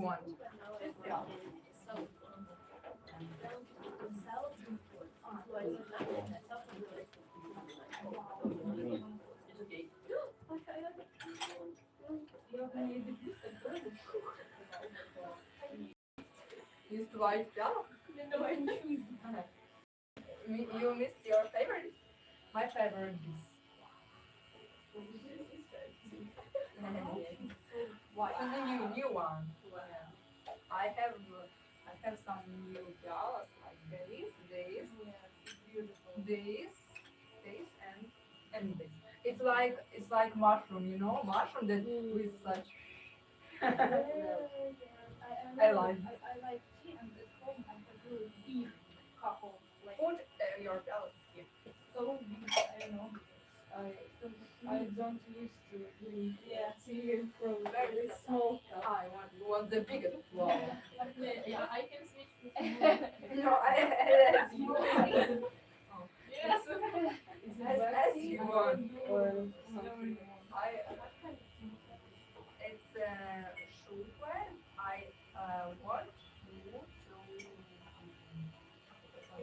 want. Yeah. Used to white piano. You missed your favorite. My favorite is why? It's a new one. Yeah. I have some new pianos like this, and this. It's like mushroom, mushroom that with such. I like. I like tea and at home I have really big couple. Like put your pianos here. It's so big. I don't know. I so I don't used to drink tea from very small cup. I want the biggest one. Yeah, I can switch to small. No, as you. Oh. Yes. As you want or something. It's sugar. I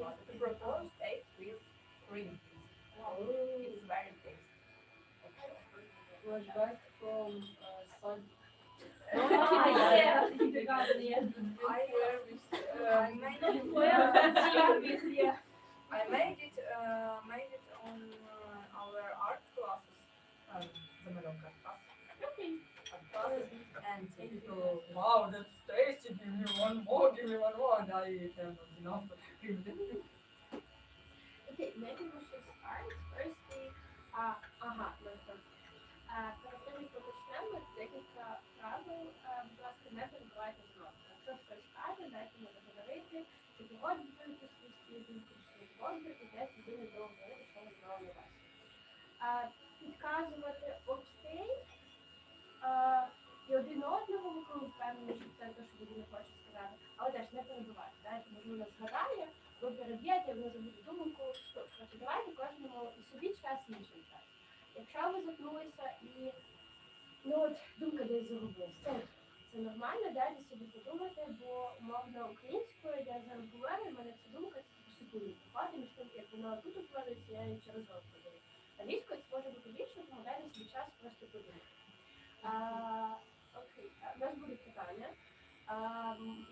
want to propose cake with cream. Wow. It's very tasty. Was back from sun. Yeah, kindergarten, yeah. I made it on our art classes. The Mallorca class. Okay. Art classes, and people, wow, that's tasty. Give me one more. Give me one more. And I have not enough. Okay, maybe we should start. Firstly, let's start. Перед тим, як ми почнемо, декілька правил, будь ласка, не перебувайте знову. Якщо хтось каже, дайте мені договорити, чи погоджуєте свій думку, чи не погоджуєте, дайте людини договорити, що ви знову не бачите. Підказувати окей, і один одному, коли ви впевнені, що це те, що людина хоче сказати, але теж не перебивайте. Дайте, можливо, згадає, ви переб'єте, ви забудете думку, тобто давайте кожному і собі час, і іншим час. Якщо ви запнулися і думка десь загубилася, це нормально, далі собі подумати, бо умовно українською я зараз говорю, в мене ця думка секунду проходить, між тим, як вона тут укладається, я її через рот подаю. Англійською це може бути більше, тому далі собі час просто подумати. Окей, у нас будуть питання.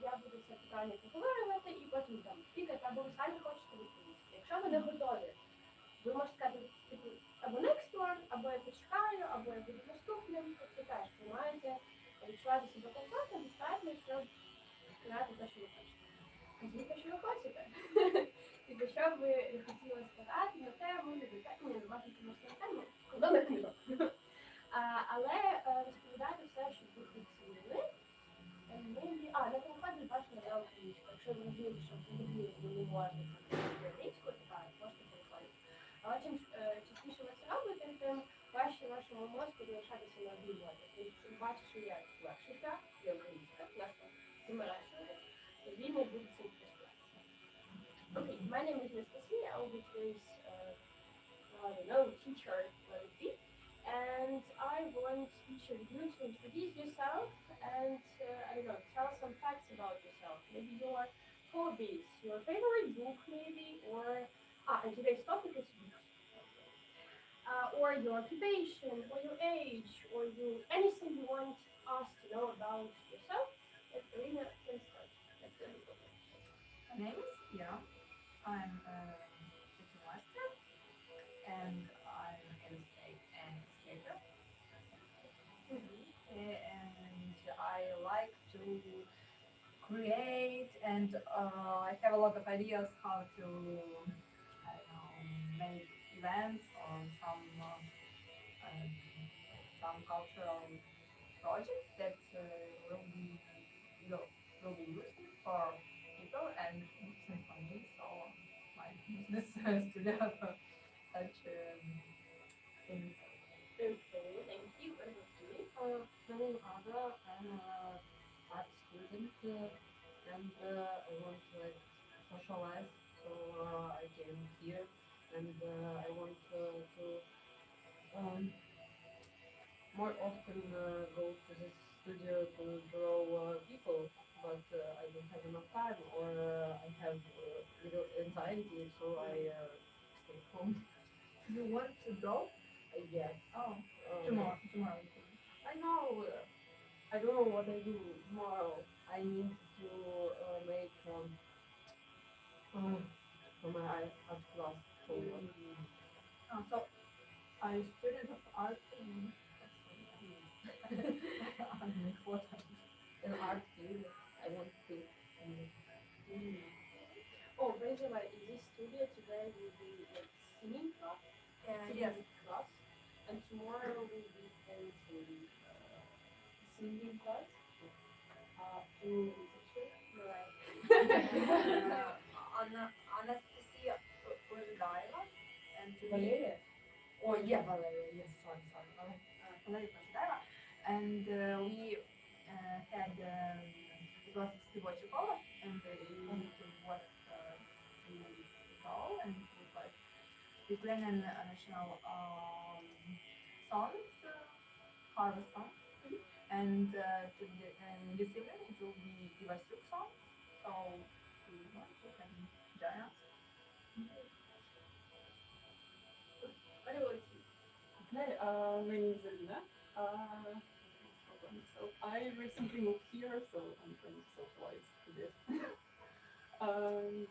Я буду це питання проговорювати і потім там тикати, або ви самі хочете відповісти. Якщо ви не готові, ви можете сказати, типу, або next one, або я почекаю, або я буду наступним, тобто теж ви маєте відчувати себе комфортно, достатньо, щоб сказати те, що ви хочете. Кажіть те, що ви хочете. Тобто, що ви хотіли сказати на тему, не можна комусь на тему, коли не книжок. Але розповідати все, що ви хотіли. Не переходить бачення на українську. Якщо ви розумієте, що взагалі ви не можете українською, так, можете переходити. Але чим частіше ви це робите, тим важче вашому мозку залишатися на одній мові. Тобто, чим бачиш, що є легший шлях, є українська, наша замережена, тоді не буде цим користуватися. Okay, my name is Miss Cassie. I will be today's, teacher, let it be. And I want each of you to introduce yourself and, tell some facts about yourself. Maybe your hobbies, your favorite book maybe, and today's topic is books. Or your occupation, or your age, or anything you want us to know about yourself. And Karina can start. My name is Ira. I'm a teaching master, and I'm an skater. And I like to create, and I have a lot of ideas how to, make events or some cultural projects that will be useful for people and useful for me. So my business is to develop such things. Okay, thank you. What about you? My name is Ada. I'm an art student and I want to socialize, so I came here and I want to more often go to this studio to draw people You want to go? Yes. Oh, Um, tomorrow. Tomorrow. I know. I don't know what I do tomorrow. I need to make um, for my art class homework. So, are you student of art? Make what? In art field, I want to. Um, Mm. Oh, by the way, in this studio today will be like singing class and Yes. music class, and tomorrow will be painting singing class. In teacher, right? Anastasia Ожидаева and me. Valeria. Oh yeah, Valeria. Yes, sorry. Valeria Ожидаева. And we had it was співоча школа, and it was 2 weeks ago, and it was like we played national songs, harvest songs, and this evening it will be Ivasuk songs. So if you want, you can join us. What about you? Okay, my name is Alina. So I recently moved here, so I'm trying to socialize a bit. And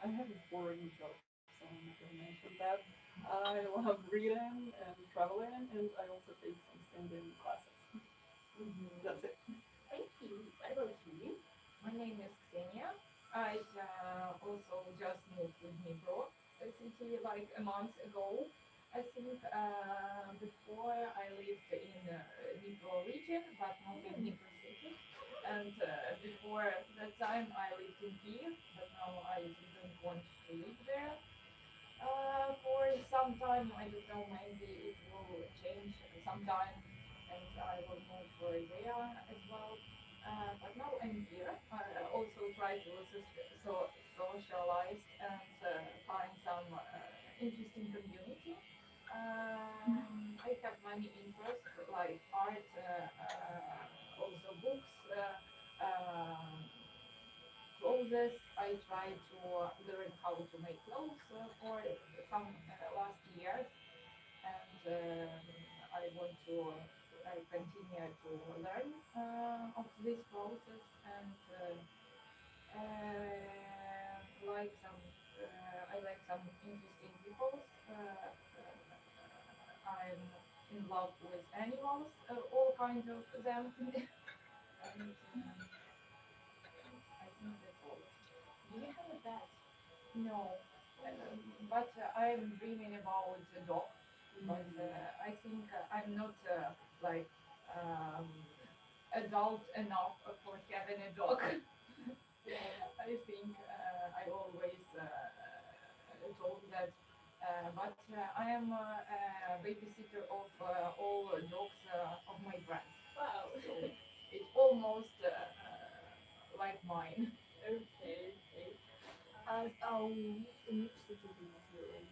I have a boring job, so I'm not gonna mention that. I love reading and traveling, and I also take some singing classes. That's it. Thank you. What about you? My name is Ksenia. I also just moved to Dnipro city like a month ago. I think before I lived in Dnipro region, but not in Dnipro city. And before that time I lived in Kiev, but now I didn't want to live there. For some time, I don't know, maybe it will change sometime and I will move there as well. But now I'm here. I also try to socialize and find some interesting community. I have many interests like art, also books, clothes. I try to learn how to make clothes for some last years, and I want to continue to learn of this process and like some. I like some interesting people. I'm in love with animals, all kinds of them, and I think that's all. Do you have a pet? No, but I'm dreaming about a dog. But I think I'm not like um, adult enough for having a dog. I think I always told that. But I am a babysitter of all dogs of my friends. Wow. So it's almost like mine. Okay. In which city do you live?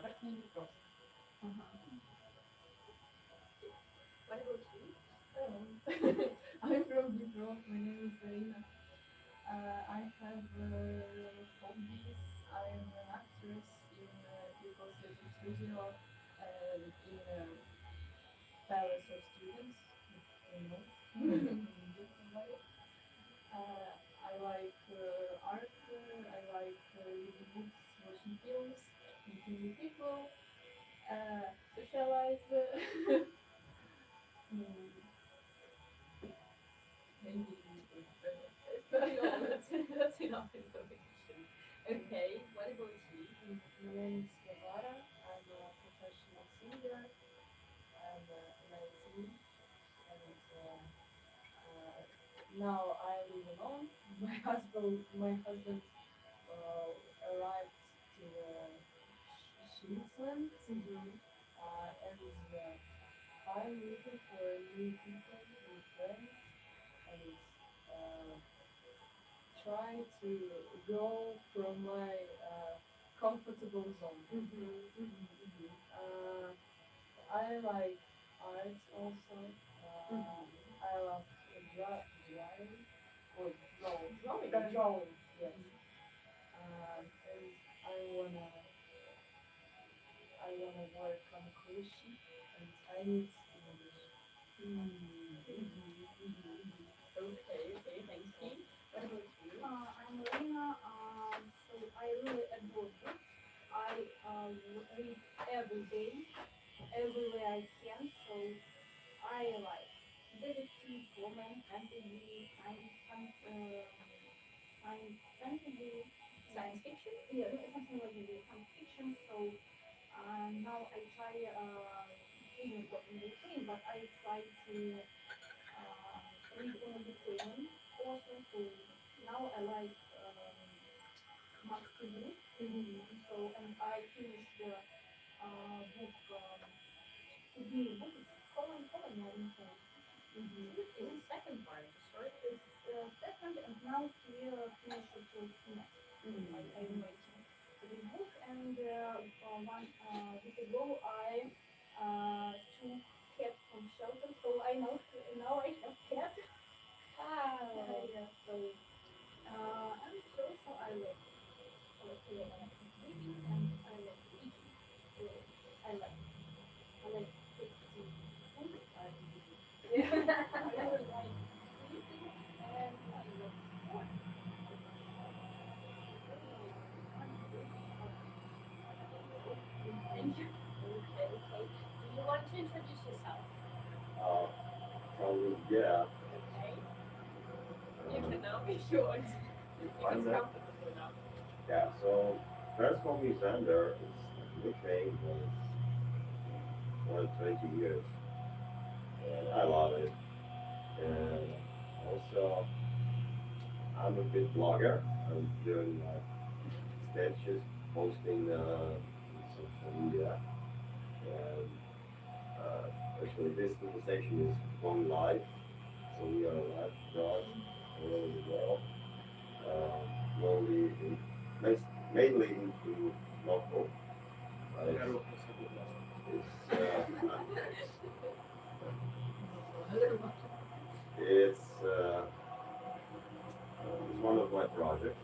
Верхній просто. What about you? I'm from Dnipro. My name is Marina. I have hobbies. I'm an actress in Dnipro Theatre Studio in Palace of Students. You know, somebody. I like art. I like reading books, watching films, meeting new people, socialize. mm, maybe. No, that's enough information. Okay. What about you? My name is Varvara. I'm a professional singer and I sing. And now I live alone. My husband arrived to Switzerland, and I'm looking for new people, new friends, and uh, try to go from my comfortable zone. Uh, I like art also. I love drawing or Drawing. drawing. Yes. And I wanna I wanna work on a cruise ship, and I need English. Okay, okay, thank you. What about you? I'm Lena. So I really adore books. I read every day, everywhere I can. So I like detective, romance, fantasy, fantasy, Science fiction? yeah, something like this, science fiction. So now I try even for in Ukraine, but I try to read in Ukrainian also. So now I like Max TV. So and I finished the book. His new book is colonial. Is it second part of the story? It's second, and now he finished it next. So I'm waiting for this book. And one week ago, I took cat from shelter, so I know now I have cat. Wow. Yeah, so and also I like reading and I like eating. So I like tasty food. Yeah, I really like sleeping and I love sport. Thank you. Okay, okay. Do you want to introduce yourself? Uh, Probably, yeah. Okay. You Um, can now if you want. If I'm it's not, comfortable enough. yeah, so first call me Xander. It's a nickname, but it's more than 20 years. And I love it. And also, I'm a bit blogger. I'm doing like sketches, posting in social media. And actually, this conversation is going live. So we are live abroad all over the world. Mainly mas- mainly into local, but it's one of my projects.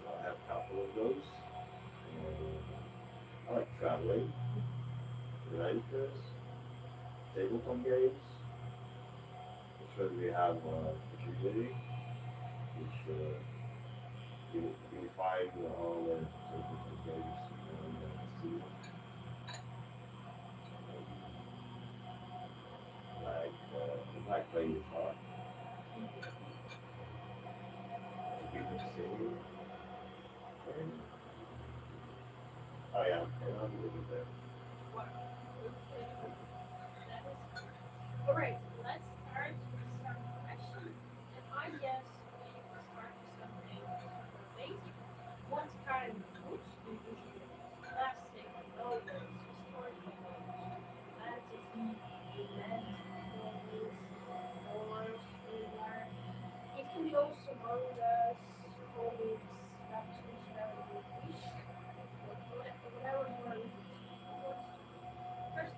So I have a couple of those. I like traveling, renters, tabletop games. Actually, we have a community which you find all the tabletop games on the scene. I like playing guitar, a bit of singing, and oh yeah, and I'm living there. Wow. Okay. That is great. All right. Let's start with some questions. And I guess we will start with something super basic. What kind of books do you usually read? Classic, novels, historical novels, fantasy, romantic novels, horror, thriller. It can be also mangas, comics, webtoons, whatever you wish. Whatever you are reading. Who wants to read? First,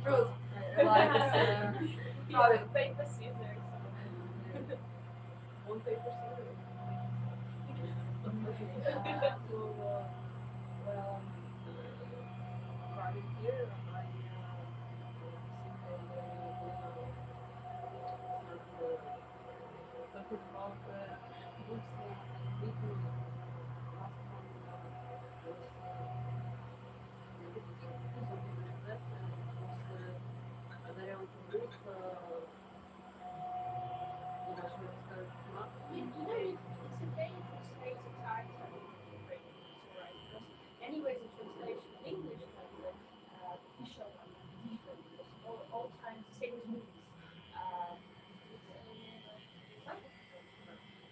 Truth. I like this. yeah, paper, scissors. One paper scissors. So, well, arriving here, I think I started about books written last one was detective, something like that. It was a narrative book. Не знаю, что сказать. You know, it's okay if you state the title in Ukrainian. It's alright because, anyways, the translation in English, like the official one, will be different because all times the same as movies.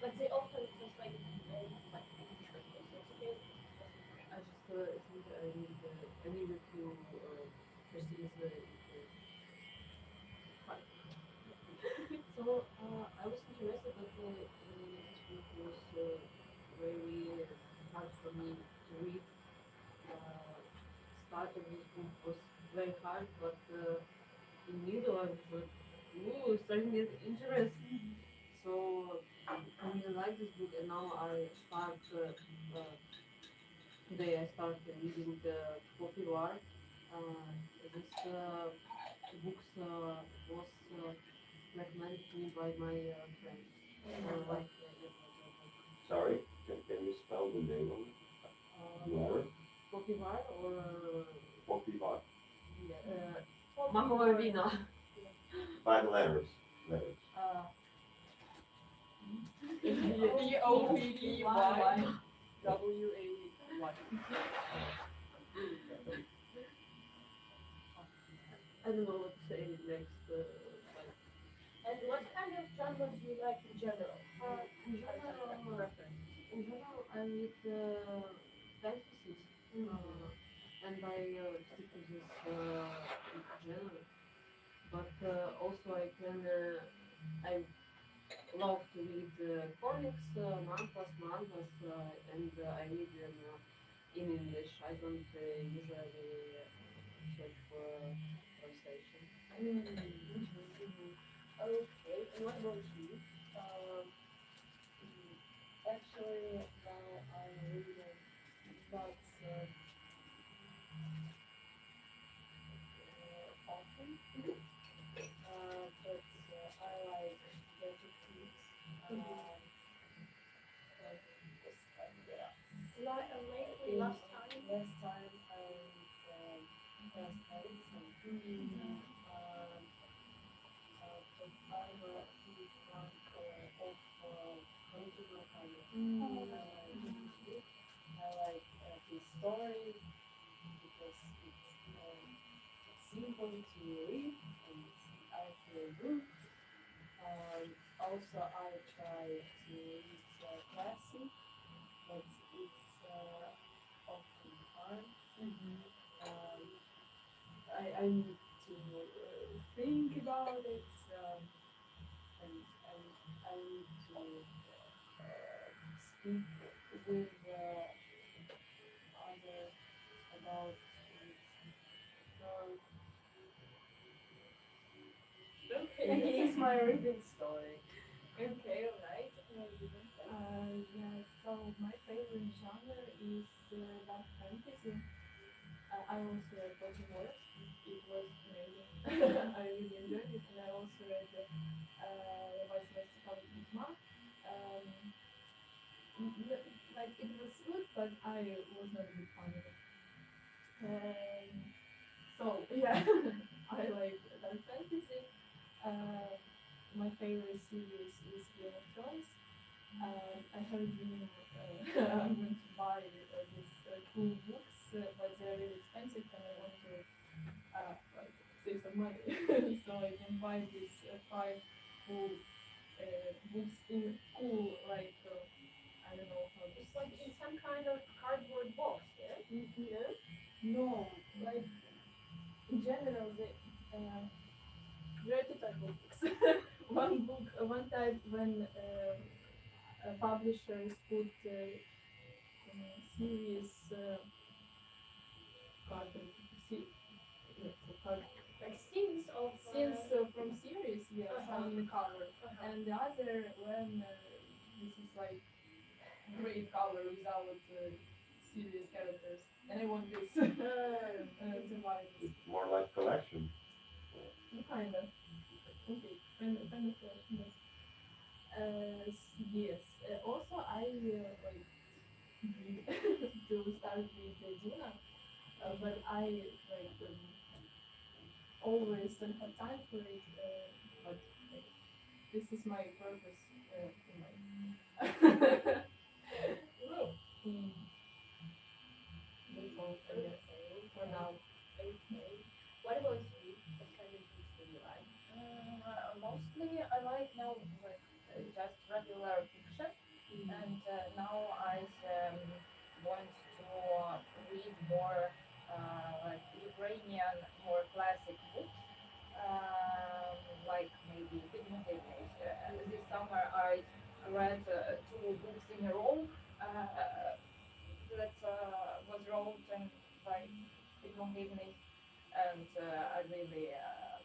But they often translate it like differently, so it's okay. I just think I needed to perceive it. Fine. So I was interested that this book was very hard for me to read. Start of this book was very hard, but in middle I was like, ooh, starting to get interest. So I really like this book, and now I start today. I start reading Poppy War. This books was recommended me by my friends. Like Sorry, can you spell the name of it? War? Poppy War or Poppy. Mahova Vina. By the letters. Letters. Poppy. WAY. I don't know what to say next. And what kind of genres do you like in general? In general, I read fantasies, and I stick to this genre. But also I love to read comics, mangas, and I read them in English. I don't usually search for translation. Okay, and what about you? Um, Actually, now I'm reading not often, but I like detectives. Like this time, yeah. Lately, last time? Last time I read Last Nights but I'm a big fan of original comics. I like the story because it's simple to read and I feel good. Also, I try to read classic, but it's often hard. I need to think about it, and I need to speak with other about it. So this is my reading story. Okay, alright. Yeah, so my favorite genre is dark fantasy. I also read Body Wars. It was amazing. I really enjoyed it, and I also read Vice Cataclysma. Um, like it was good, but I was not a big fan of it. So yeah, I like dark fantasy. Um, my favorite series is Game of Thrones. I have a dream. I'm going to buy these cool books, but they're really expensive, and I want to like save some money, so I can buy these five cool books in cool like I don't know how to. It's like in some kind of cardboard box, yeah? Yeah? No, Like, in general, there are two types of books. one type when publishers put series cartridge, yes, so Like scenes of... scenes from series, yes, Uh-huh. on the cover, and the other when this is like gray color without serious characters, and I want this to buy this. It's more like collection. Kind of. Okay, kind of yes. Yes. Also, I like need to start with Duna, but I like always don't have time for it. But like, this is my purpose in life. Well, Mm, that's all, I guess, for now. okay. What about you? What kind of books do you like? Mostly I like now like just regular fiction, and now I want to read more like Ukrainian, more classic books, like maybe Підмогильний. This summer I read two books in a row that was written by Підмогильний, and I really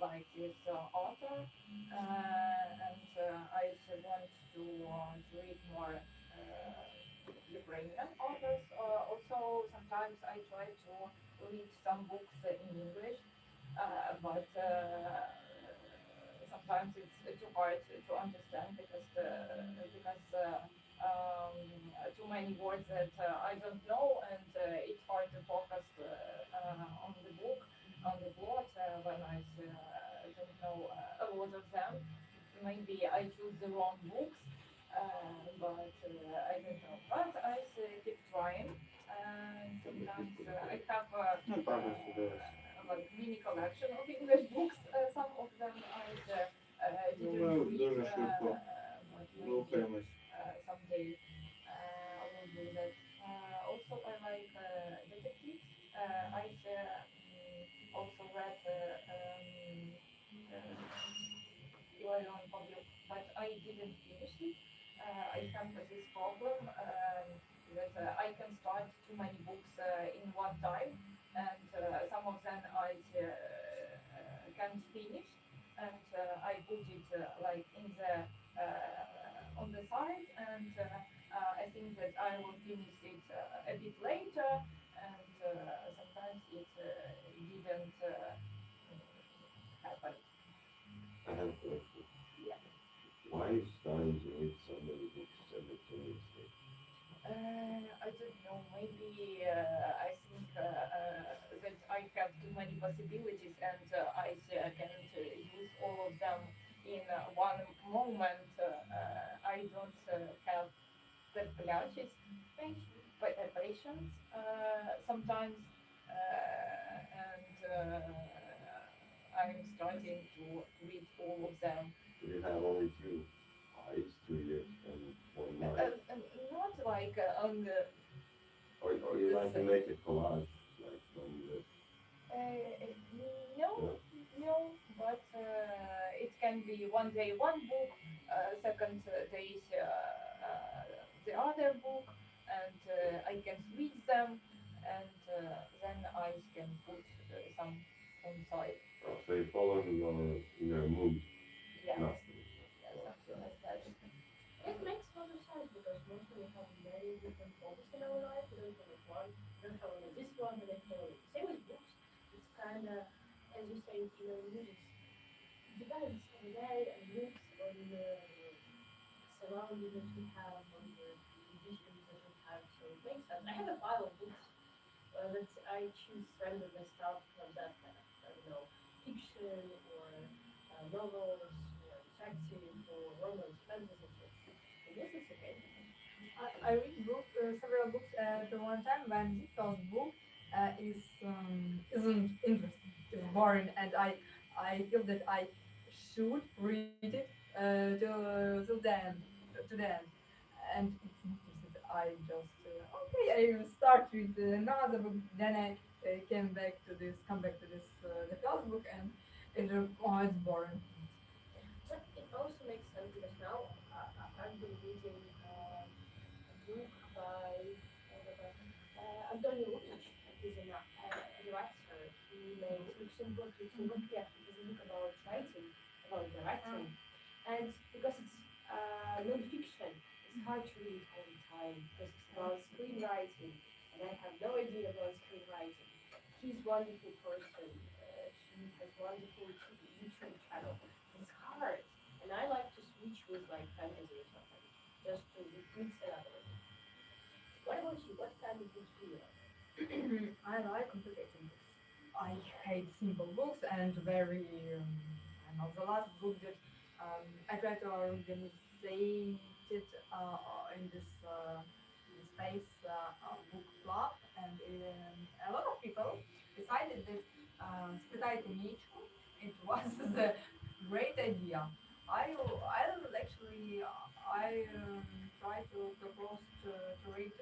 like this author, and I want to read more Ukrainian authors. Also, sometimes I try to read some books in English, but sometimes it's too hard to understand because too many words that I don't know, and it's hard to focus on the book, on the plot when I don't know a lot of them. Maybe I choose the wrong books, but I don't know. But I keep trying. And sometimes I have No progress to this. like mini collection of English books. Some of them I didn't Думаю, read, дуже швидко but maybe рухаємось. someday I will do that. Also, I like detectives. I also read Iron Public, but I didn't finish it. I have this problem that I can start too many books in one time, and some of them I can't finish, and I put it like in the on the side, and I think that I will finish it a bit later, and sometimes it didn't happen. I have a question. Yeah. Why are you starting to read so many books simultaneously? I don't know. Maybe I think that I have too many possibilities, and I can't use all of them in one moment. I don't have the patience sometimes, and I'm starting to read all of them. You have only two eyes, 2 ears, and one mind. Not like on the Or you like to make a collage, like from the, Uh, no, you know? no, but it can be one day one book, second day the other book, and I can switch them, and then I can put some on side. So you follow your mood, Yes, nothing. yeah, something like that. It makes a lot of sense because mostly we have many different hobbies in our life. We don't have like one. We don't have only this one. We don't have only same with books. It's kind of, as you say, you know, moods. It depends on the day and moods on the surroundings that we have, on the conditions that we have. So it makes sense. I have a pile of books that I choose randomly stuff from that kind of, I don't know, fiction or novels or detective or romance, fantasy. So I guess it's okay. I read several books at one time when the first book isn't interesting, it's boring, and I feel that I should read it till the end, to the end, and it's interesting. I just okay, I will start with another book, then I come back to this the first book, and oh, it's boring. But it also makes sense because now I've been reading a book by Antonio Lukic. He's a director. He made Luxembourg, yeah. It's a book about writing, about directing. And because it's non-fiction, it's hard to read all the time because it's about screenwriting, and I have no idea about screenwriting. He's a wonderful person. He has wonderful YouTube channel. It's hard, and I like to switch with like fantasy or something, just to mix it up a little. What about you? What kind of books do you like? I like complicated books. I hate simple books and very. I know the last book that I tried to organize it in this space book club, and a lot of people decided that Spytaj nicho it was the great idea. I actually try to propose to read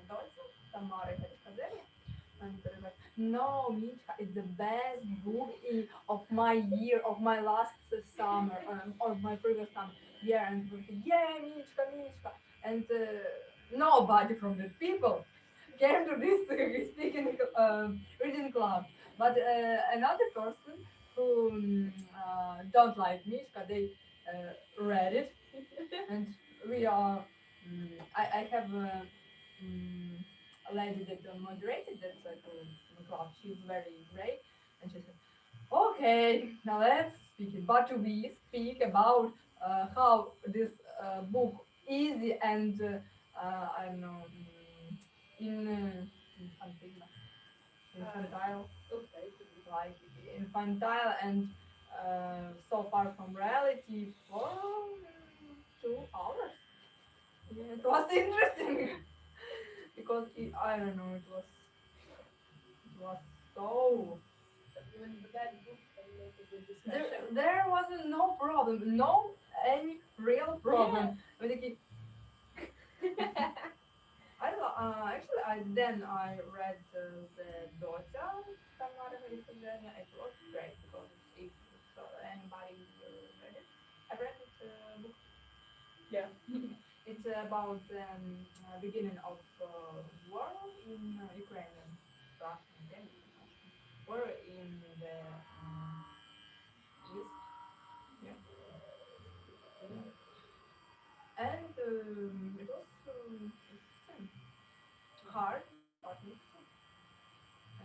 Dolce Tamara Kachkazeli, and they're like, no, Michka, it's the best book of my year, of my last summer, or my previous summer. Yeah, and we're like, yeah, Michka, Michka. And nobody from the people came to this speaking reading club. But another person who don't like Mishka, they read it, and we are. I have a lady that moderated that club. She's very great, and she said, "Okay, now let's speak it. But we speak about how this book easy and I don't know in infantile, Okay. like infantile and so far from reality for 2 hours. Yeah, it was interesting because I don't know, it was so When the bad book can make a good there discussion. there wasn't no problem, no any real problem with the kid. Actually I read the daughter Tamara Halifundana. It was great because if anybody read it, I read it book. Yeah. It's about beginning of war in Ukraine, Russian, then war in the east. Yeah. And it was interesting, hard but interesting.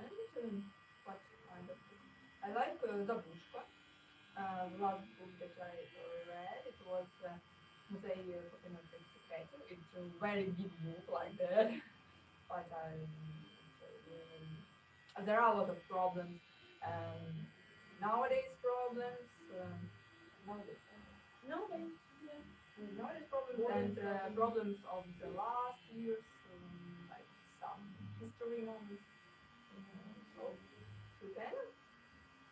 And what kind of book? I like Zabushka. The last book that I read, it was Музей Фотографии Секретів. It's a very big book like that, but there are a lot of problems. Um, nowadays problems. Nowadays problems. Nowadays, yeah. Nowadays problems and problems of the last years, like some history moments. So you can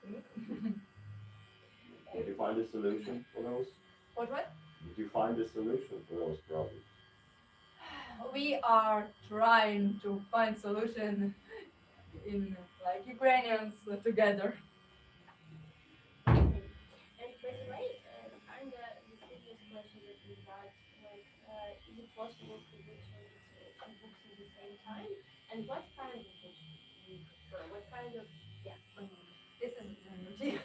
think. Did you find a solution for those? What? Did you find a solution for those problems? We are trying to find solution in like Ukrainians together. And by the way, kind of the previous question that we got, like, is it possible to read two books at the same time? And what kind of books do you prefer? What kind of, yeah. This is energy,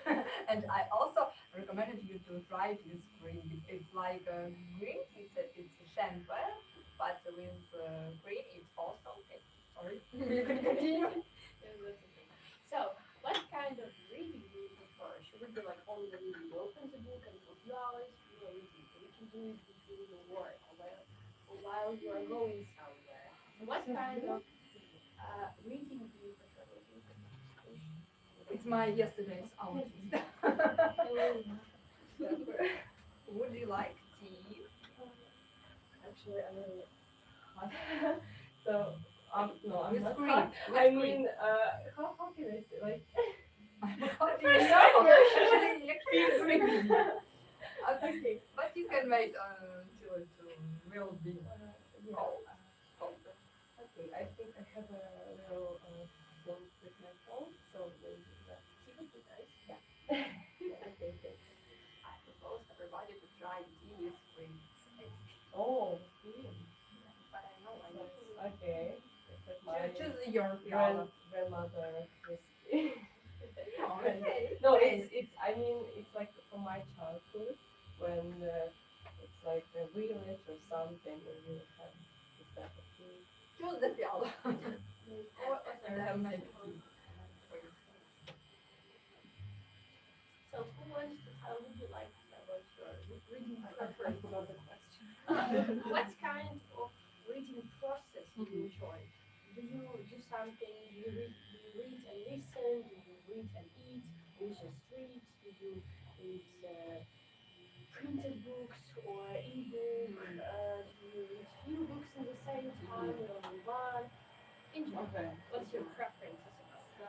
and I also recommended you to try this green. It's like green. It's a champagne, but with green, it's also. Okay, sorry, you can continue. Yeah, that's okay. So, what kind of reading do you prefer? Should it be like only reading? You open the book and for a few hours you are reading. So you can do it between your work or while you are going somewhere. So what kind of reading do you prefer? What do you prefer? It's my yesterday's outfit. Would you like tea? Actually, I really hot. So, no, I'm With not cream. hot. With I cream. mean, how can I say, like, How do First you know? time. Feels me. Okay, okay. but you can wait until it will be Yeah. cold. Okay, I think I have a little phone with my phone, so maybe that Tea would be nice. yeah. Okay, okay. I propose everybody to try tea with cream. Oh, okay. But I know I That's, need okay. It's like my choose your piano. grandmother recipe. Okay. No, it's. I mean, it's like from my childhood when it's like a village or something where you have this type of food. Choose the piano. Or And I'll make tea. so who wants to tell? Would you like to tell what's your reading I preference? forgot the question. What kind of reading process do you enjoy? Do you do something? Do you read and listen? Do you read and eat? Do you just read? Do you read printed books or e-book? Do you read few books at the same time or only one? Enjoy. Okay. What's your preferences? So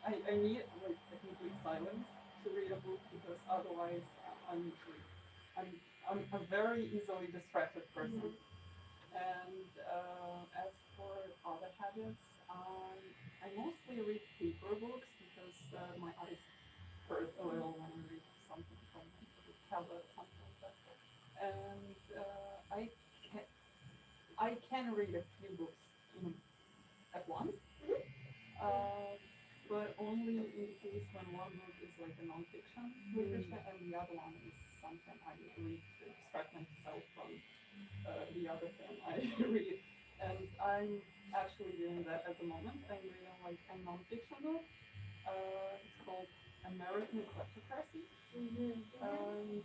I need like technically silence to read a book because otherwise I'm I'm a very easily distracted person. And as for other habits, I mostly read paper books because my eyes hurt a little when I read something from a tablet or something like that. And can I can read a few books at once, but only in case when one one book is like a non-fiction literature, and the other one is something I read to distract myself from the other thing I read. And I'm actually doing that at the moment. I'm reading like a non-fiction book. It's called American Kleptocracy. And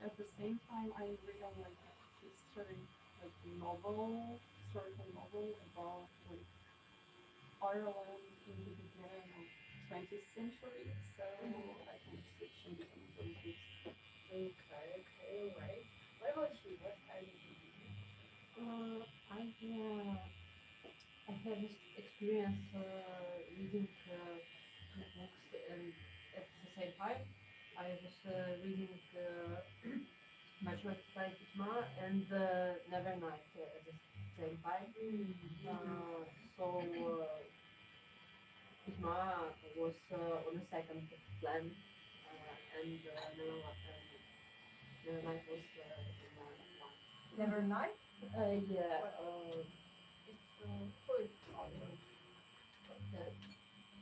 at the same time, I'm reading like a history, like historical novel about like Ireland in the beginning of 20th century. So I kind of switch in between those books. Okay, right. What about you? What are you reading? I had this experience reading two books and at the same time. I was reading Maturity by Pitma and Nevernight at the same time. So Pitma was on the second plan, and Nevernight was in one. Never night. Yeah. It's who is it called? Uh, yes.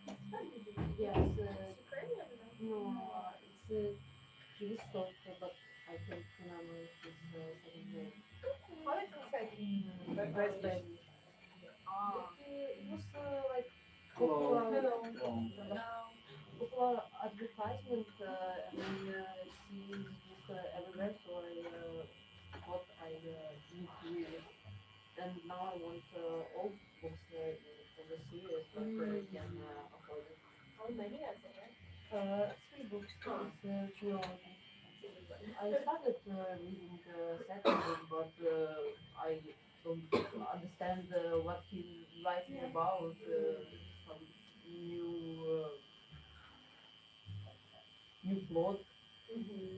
It's Ukrainian, no? No, it's Christoph, but I can't remember his second name. How did you say But Ah. it was like Hello. popular, No. popular advertisement, and I see this book everywhere, so I thought I need to read it. And now I want all books in the series, but I can afford it. How many are there? Three books. It's trilogy. I started reading the second book, but I don't understand what he's writing about. Some new new plot,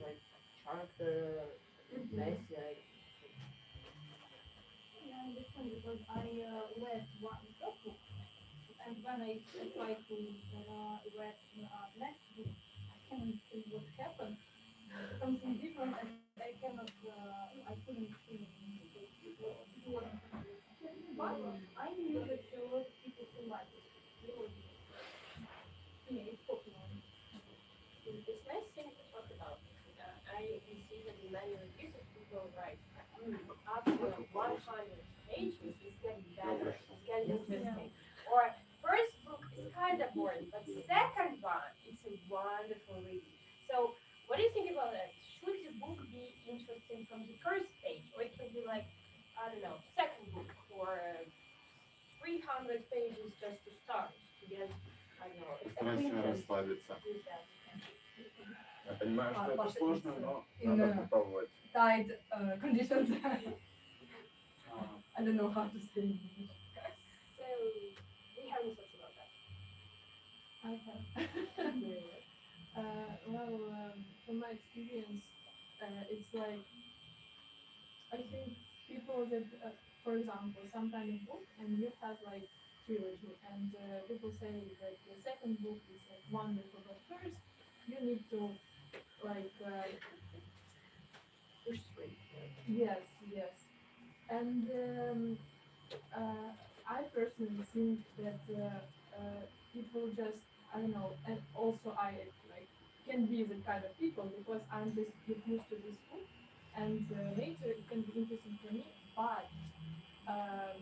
like character, messy. Yeah, I understand because I read one first book, and when I try to read next book, I cannot see what happened. Something different, and I cannot, I couldn't see it wasn't interesting. But I knew that there were a lot of people who like it. Really, yeah, it's popular. It's nice thing to talk about. I see that in many reviews of people write, after 100 pages, it's getting better, it's getting interesting. Or first book is kind of boring, but second one is a wonderful reading. So what do you think about that? Should the book be interesting from the first page, or it can be like, I don't know, second book or 300 pages just to start to get, I don't know, Старайся acquainted расслабиться. with that. Я понимаю, что это Паша, сложно, it's, но in надо попробовать. tight conditions. А, I don't know how to say in English. So, do you have any thoughts about that? I have. From my experience, it's like I think people that, for example, some kind of book, and you have like trilogy, and people say that the second book is like wonderful, but first you need to like Push through. yes, yes, and I personally think that people just I don't know, and also I like can be the kind of people because I'm just get used to this book, and later it can be interesting for me, but um,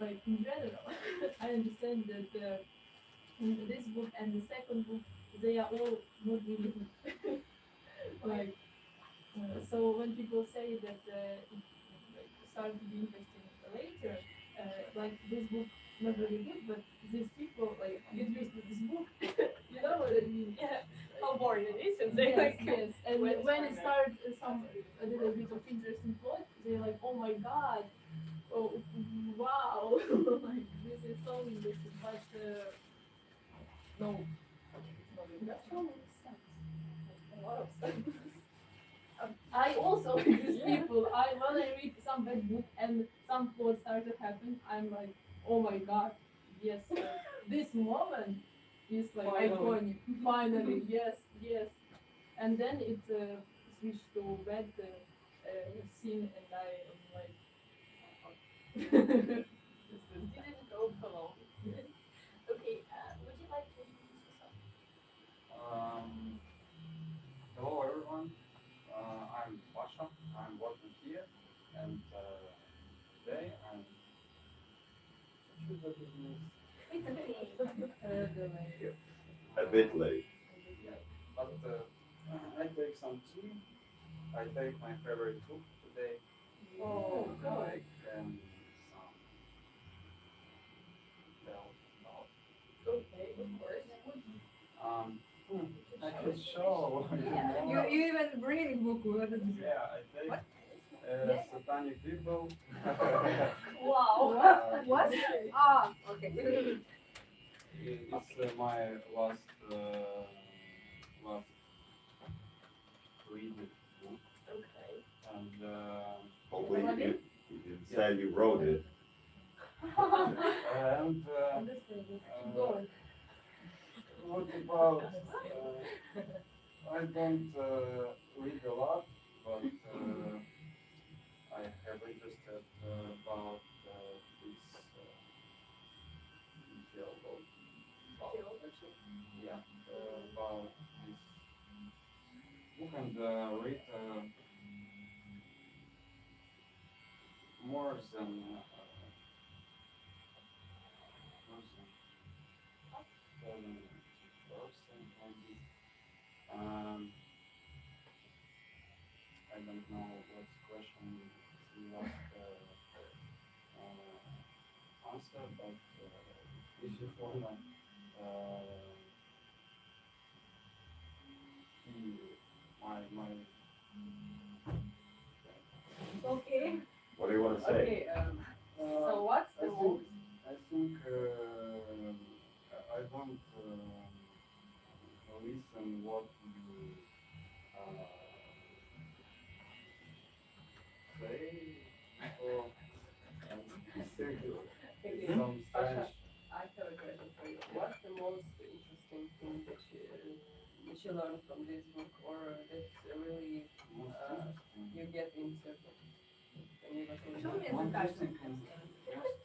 like in general, I understand that in this book and the second book they are all not really good. Like so when people say that it like, started to be interesting later, like this book not really good, but these people like get used to this book. You know what I mean? Yeah. How boring it is, and they Yes, like, yes. And when it's when it fun, starts some a little bit of interesting plot, they're like, oh my god, oh wow, like this is so interesting. But no, it's not that interesting. all makes sense. Like, a lot of sense. I also like these people. I when I read some bad book and some plots start to happen, I'm like, oh my god, yes, this moment is like Finally. iconic. Finally, yes, yes. And then it switched to bad scene, and I am like, You didn't go for long. Okay, would you like to introduce yourself? It's okay. A bit late. Yeah. But I take some tea. I take my favorite book today. Oh, good. Like some tell about. Okay, of course. Um, I can show you You more. you even bring book with it. Yeah, I take What? Satanic People. Wow. What? Ah, okay. It's my last reading book, Okay. and Hopefully you didn't say you wrote it. and Understand. Keep uh, going. what about? I don't read a lot, but I have interested about this theology. Theology. Yeah, about this book and read more than more than 70% maybe. Um, I don't know what question you ask answer, but if you wanna see my Okay. What do you want to say? Okay. So what's the most? I think I don't listen what you say or and I think it's Okay. some Pasha, strange. I have a question for you. What's the most interesting thing that you learned from this book, or that really Most uh, interesting. you get into when you was Show reading? me Most the title.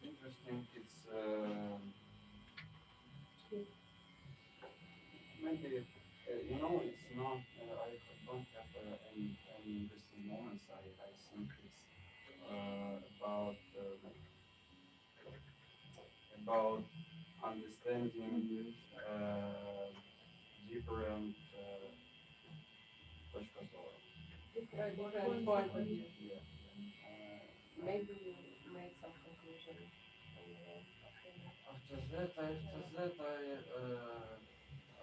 interesting it's maybe it's not I don't have any interesting moments. I think it's about understanding different точка зора. Different point of view. Yeah. Maybe you made some conclusion. After that.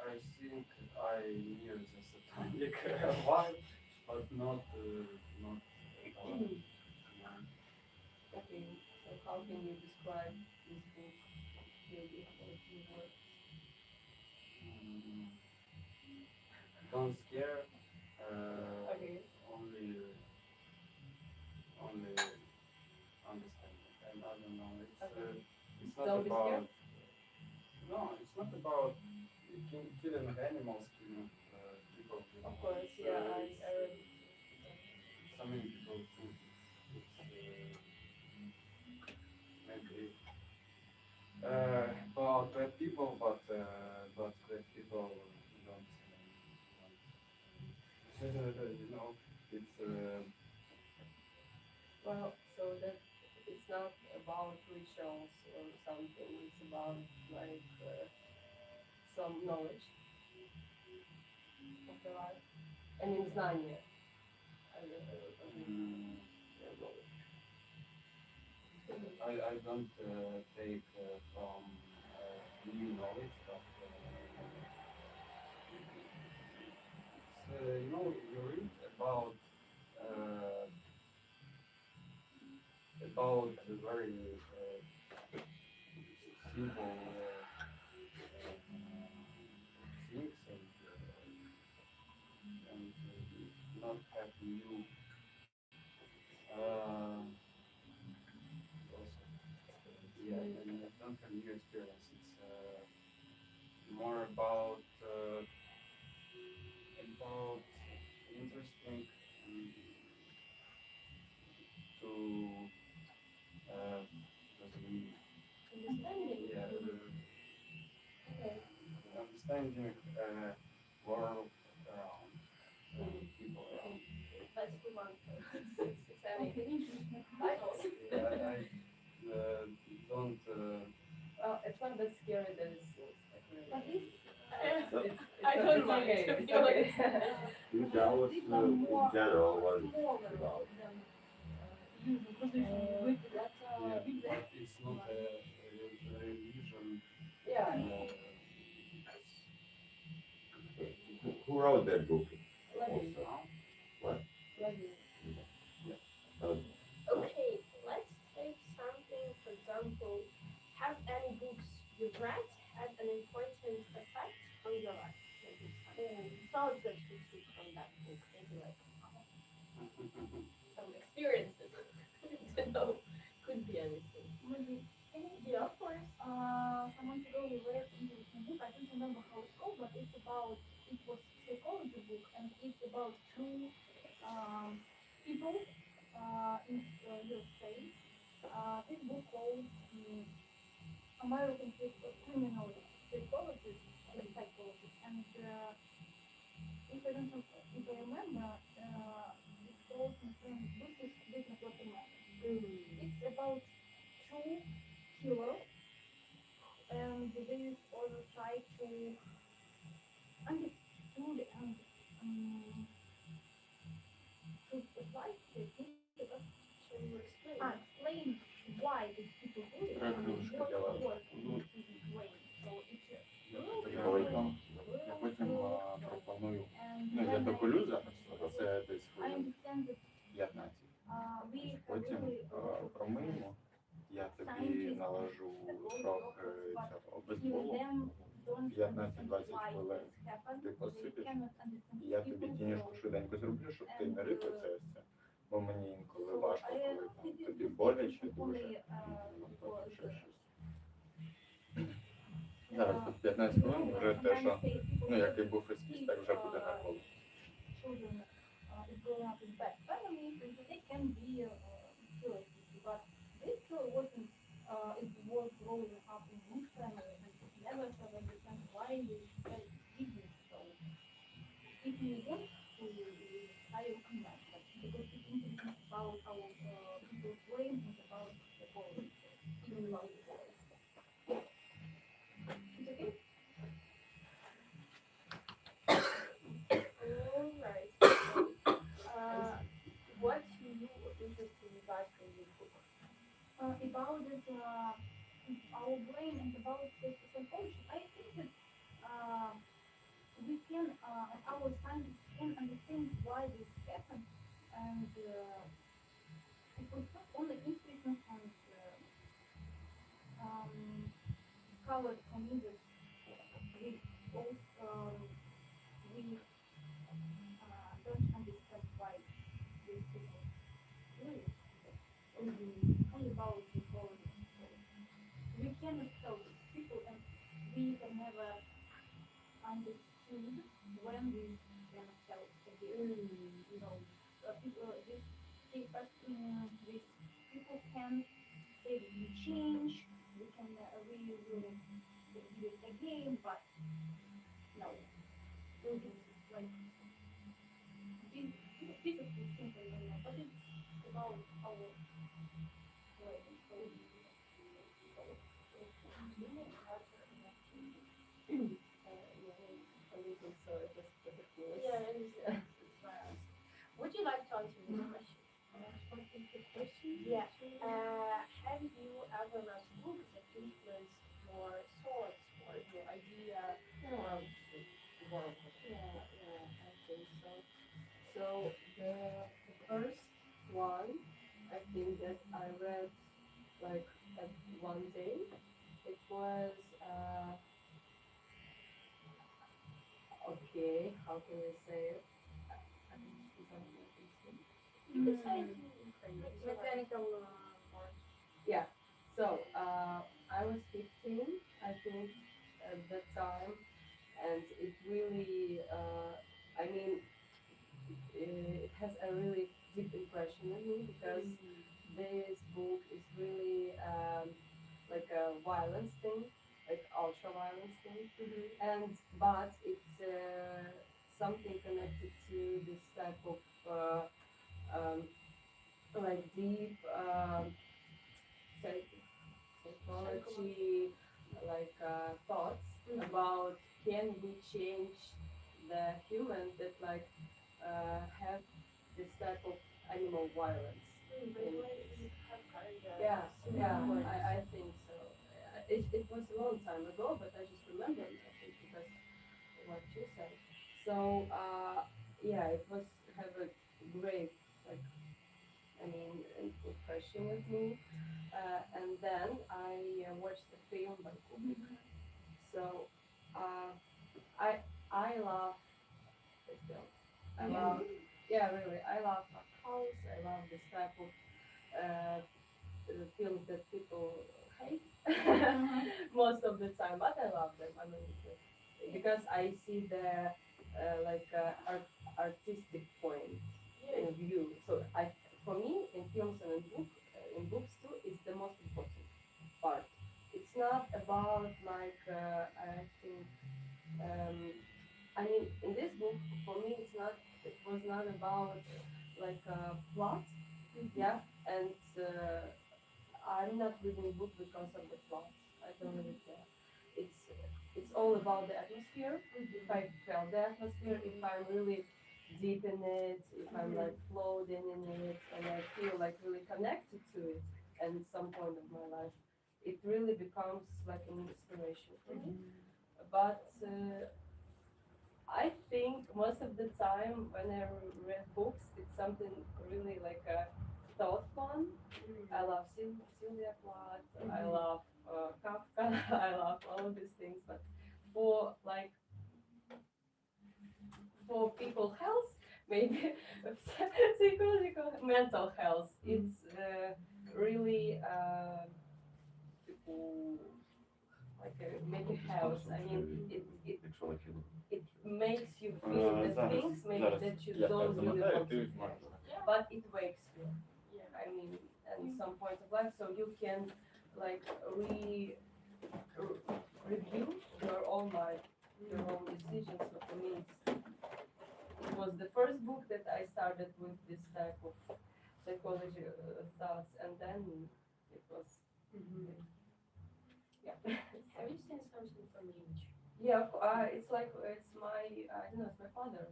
I think I knew the satanic vibe, but not Okay. So how can you describe this book? Maybe in a few words. mm, don't scare. Okay. Only understanding. And I don't know. Okay. It's not Don't be about scared. no. It's not about killing animals, killing people. Of course. Yeah. I read it. So many people think it's maybe about bad people, but bad people don't. It's Well, so that it's not about rituals or something. It's about like some knowledge of the life. I mean, знание. mm, Knowledge. I don't take from new knowledge, but it's you read uh, about very simple things and not have new also yeah and don't have new experience. It's more about interesting to doesn't mean Understanding. yeah Okay. understanding world around people around. Let's move on. It's any titles. Yeah, I don't it's not that scary that it seems. Like really. But this, So, I don't It's mind, okay. to It's be okay. you tell us these are in more general what it's smaller about. than usual, because usually with that Yeah, big but it's not a religion Yeah. as Who wrote that book? Levy. now. What? Levy. Uh, Okay, let's take something, for example, have any books you've read had an important effect on your life? Maybe some thoughts that you took from that book, maybe like some experiences. I don't know, could be anything. maybe. Yeah, of course. Some months ago we read interesting book. I don't remember how it's called, but it was psychology book, and it's about two people in USA. This book called American Criminal Psychologist, Psychologist, and if I don't know, if I remember, it's called Business Not a Man. It's about two killers, and this author tried to understood and to apply the technique To explain. explain why these people do it and what was in his brain. So it's Я real потім, real, я потім пропоную. and Ну, я when допилю зараз, але це десь I хвилин understand that 15. we have Потім really a lot of промиємо, я тобі scientists, наложу psychologists, трохи but цього even обезболу, them don't 15-20 understand why хвилин. this happened. Ти They посидиш, cannot understand і я people, тобі so тінішку швиденько зроблю, щоб ти не рипався ось це. Бо мені інколи So важко, I коли там did тобі this боляче only дуже, because потім ще щось. Зараз тут 15 хвилин, вже те, що, ну, який був ескіз, так вже буде на голову. children is growing up in bad families, and they can be killers, but this killer it was growing up in good family and never have understand why they did this. So if you want to, I recommend that because it's interesting about how people's brain and about psychology, even about this. It's okay? Alright. What new or interesting advice from this book? About it, our brain and about psychology. I think that we can, our scientists can understand why this happened, and it was not only interesting and discovered for me that we also we don't understand why these people do it. So only about psychology. So we cannot help people, and we have never understood when this can help again. So these people can say that we change, we can we will give it again, but no, it's like difficult simple, but it's about our brain. So Yeah, I understand. That's why I asked. Would you like to answer this question? Yeah. Have you ever read a book that influenced your thoughts or your idea? Well, I think so. So the first one, I think that I read like at one day. It was okay. How can I say it? You could say it in Ukrainian. Mechanical part. Yeah. So I was 15, I think, at that time, and it really, I mean, it has a really deep impression on me because this book is really like a violence thing, like ultra violence thing, and but it's something connected to this type of um, like deep psychology, thoughts about can we change the human that have this type of animal violence. Yeah, yeah, I think so. It was a long time ago, but I just remembered, I think, because what you said. So, yeah, it was have a great, like, I mean, impression with me. And then I watched the film by Kubrick. So, uh, I I love this film. I love, yeah, really, I love art house. I love this type of uh, films that people hate most of the time, but I love them. I mean, because I see the artistic point in view. So for me, in films and in books too, it's the most important part. It's not about I think I mean in this book for me it was not about plot, yeah, and I'm not reading book because of the plot. I don't really care. It's it's all about the atmosphere. If I feel the atmosphere, if I'm really deep in it, if I'm like floating in it, and I feel like really connected to it, and some point of my life, it really becomes like an inspiration for me. But I think most of the time when I read books, it's something really like a thought one. I love Sylvia Plath. I love Kafka. I love all of these things. But for like for people health, maybe psychological mental health, it's really people like maybe health. I mean, it makes you feel the things maybe that you don't really want to feel, but it wakes you. I mean, at some point of life, so you can like review your own life, your own decisions. So for me, it was the first book that I started with this type of psychology thoughts, and then it was yeah. Have you seen something from Lynch? Yeah, it's like it's my I don't know, it's my father.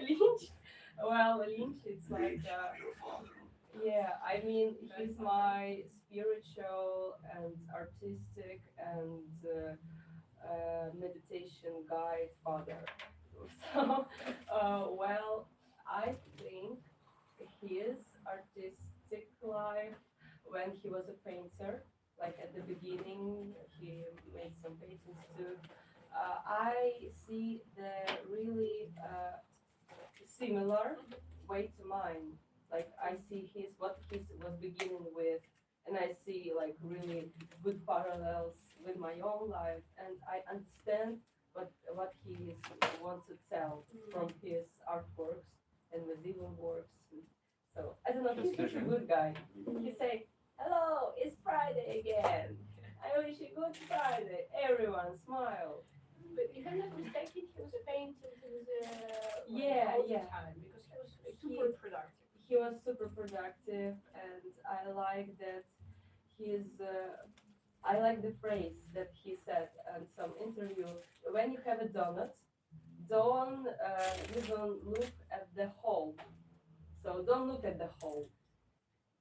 Lynch. Well, Lynch, it's like yeah. I mean, he's my spiritual and artistic and meditation guide father. So, well, I think his artistic life when he was a painter, like at the beginning, he made some paintings too. I see the really similar way to mine. Like I see his what he was beginning with, and I see like really good parallels with my own life, and I understand what he is, wants to tell from his artworks and medieval works. So I don't know. He's just a good guy. He say, "Hello, it's Friday again. I wish you good Friday. Everyone smile." But if I'm not mistaken, he was painting Yeah, all the yeah. time because he was super productive. He was super productive, and I like that his. I like the phrase that he said in some interview. When you have a donut, don't even look at the hole. So don't look at the hole.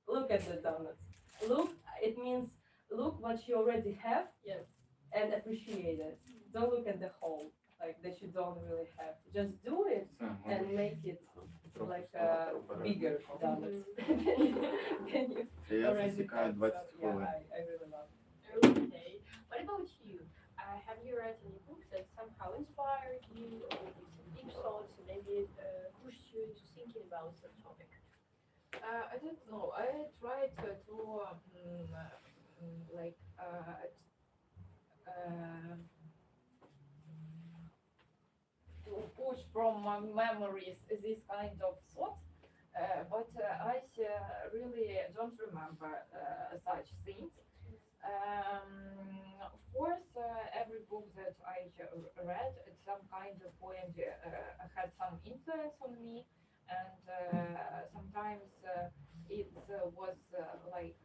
Look at the donuts. Look. It means look what you already have. Yes. And appreciate it. Don't look at the whole, like that you don't really have. Just do it and make it like bigger than it. Than you already have. So, yeah, I really love it. Okay. What about you? Have you read any books that somehow inspired you or with some deep thoughts and maybe pushed you into thinking about some topic? I don't know. I tried like to push from my memories this kind of thoughts, but really don't remember such things. Of course, every book that I read at some kind of point had some influence on me, and sometimes it was like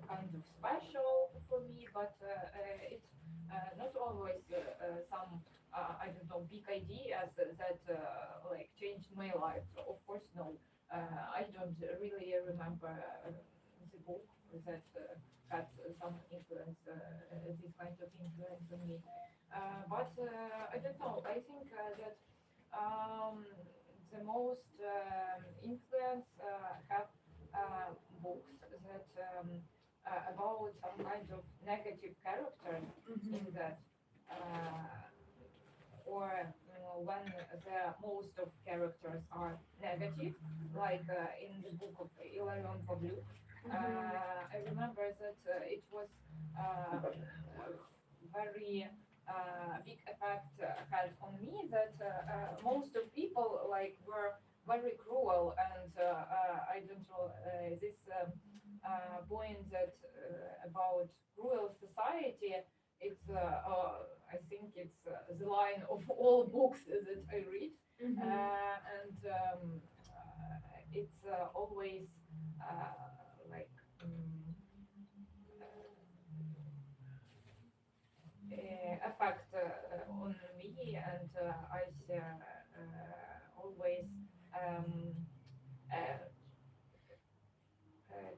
kind of special for me, but it's not always some I don't know big ideas that like changed my life. Of course, no. I don't really remember the book that had some influence, this kind of influence on me. But I don't know. I think that um, the most influence have books that about some kind of negative characters in that, or when the most of characters are negative, like in the book of Ilarion Pavluk. I remember that it was a very big effect had on me that most of people like were very cruel and I don't know this point that about cruel society. It's I think it's the line of all books that I read, and it's always like affect on me, and I always um, uh,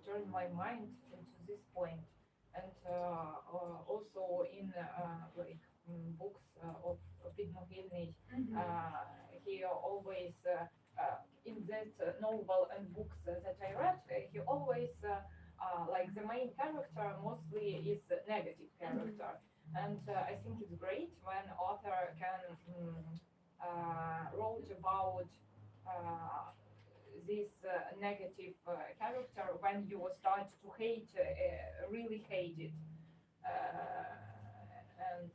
turn my mind into this point. And also in like books of Vigmogilny, he always in that novel and books that I read, he always like the main character mostly is a negative character, and I think it's great when author can wrote about this negative character when you start to hate, really hate it. And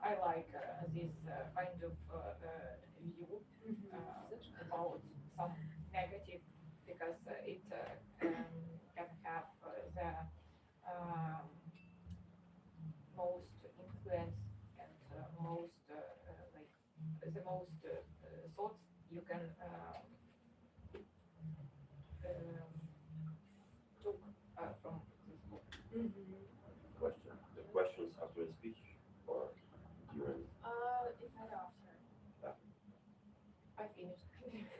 I like this kind of view about some negative because it can have the um, most influence and most like the most thoughts you can um, took from this book. Question. The questions after the speech or during? If I after. I finished.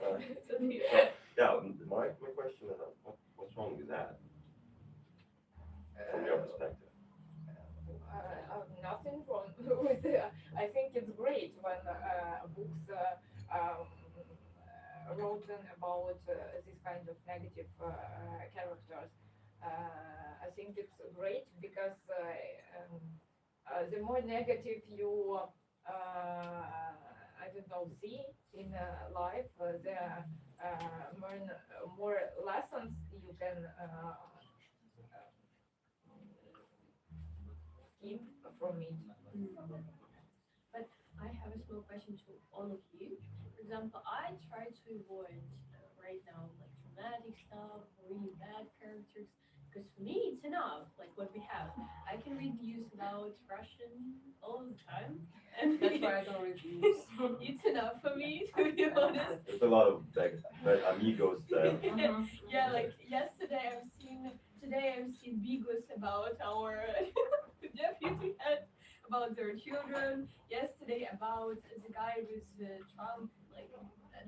Uh, So the- yeah, my question is, what's wrong with that from your perspective? Nothing wrong with it. I think it's great when books written about this kind of negative characters. I think it's great because the more negative you, I don't know, see in life, the more lessons you can keep from it. But I have a small question to all of you. For example, I try to avoid right now like traumatic stuff, really bad characters, because for me it's enough. Like what we have, I can read news about Russian all the time, and That's why I don't read news. it's enough for me to be honest. There's a lot of like amigos there. Yeah, like today I've seen Bigos about our deputy head, about their children. Yesterday about the guy with Trump, like I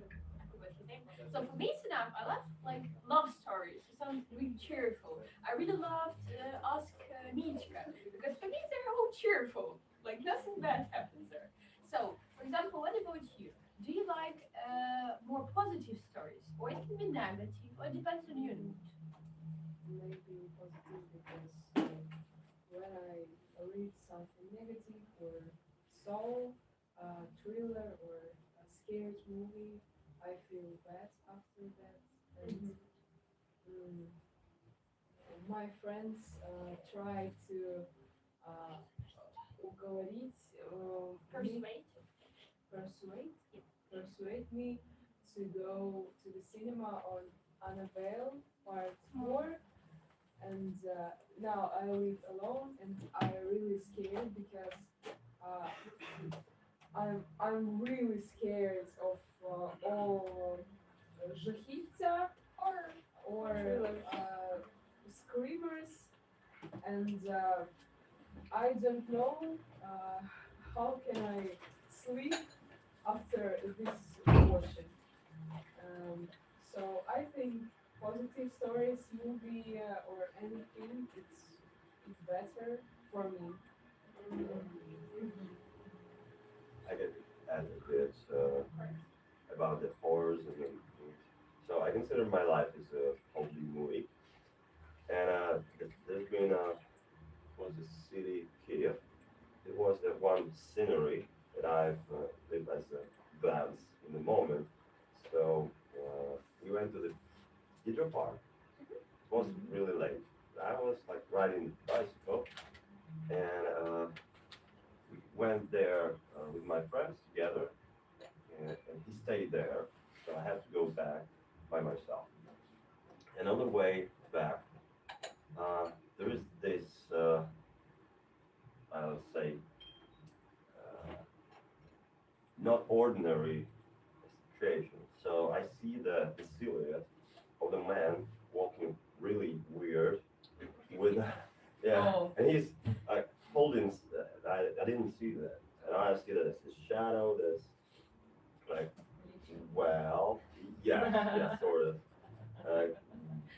forgot his name. So for me it's enough. I love like love stories. It sounds really cheerful. I really loved Ask Michka because for me they're all cheerful. Like nothing bad happens there. So for example, what about you? Do you like more positive stories, or it can be negative, or it depends on your mood? Maybe positive because when I read something negative or saw a thriller or a scared movie, I feel bad after that. And mm, my friends try to уговорить, Persuade. persuade, persuade me to go to the cinema on Annabelle Part 4. And now I live alone and I'm really scared because uh, I'm really scared of all Жахіття Or or thriller I don't know how can I sleep after this watching. Um, so I think positive stories, movie or anything, it's better for me. I get add a bit about the horrors and so I consider my life as a holy movie. And there's been was a city Kiev. It was the one scenery that I've lived as a glance in the moment. So we went to the hydro park. It was really late. I was like riding bicycle, and we went there with my friends together, and he stayed there, so I had to go back by myself. And on the way back, there is this, I'll say, uh, not ordinary situation. So I see the silhouette of the man walking really weird with, yeah, Oh. and he's like holding. I didn't see that, and I see that it's a shadow. That's like, well, yeah, yeah, sort of. Uh,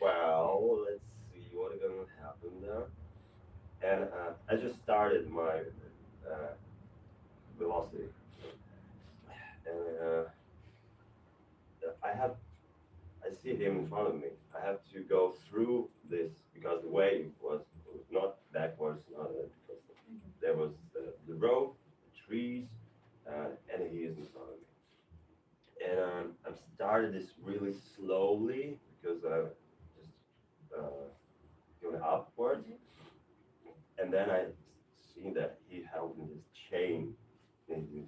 well, let's see what's gonna happen there. And I just started my uh, velocity, and I have I see him in front of me. I have to go through this because the way was not backwards, not because there was the road, the trees, and he is in front of me. And I'm started this really slowly because I just going upwards, and then I see that he held in his chain, and he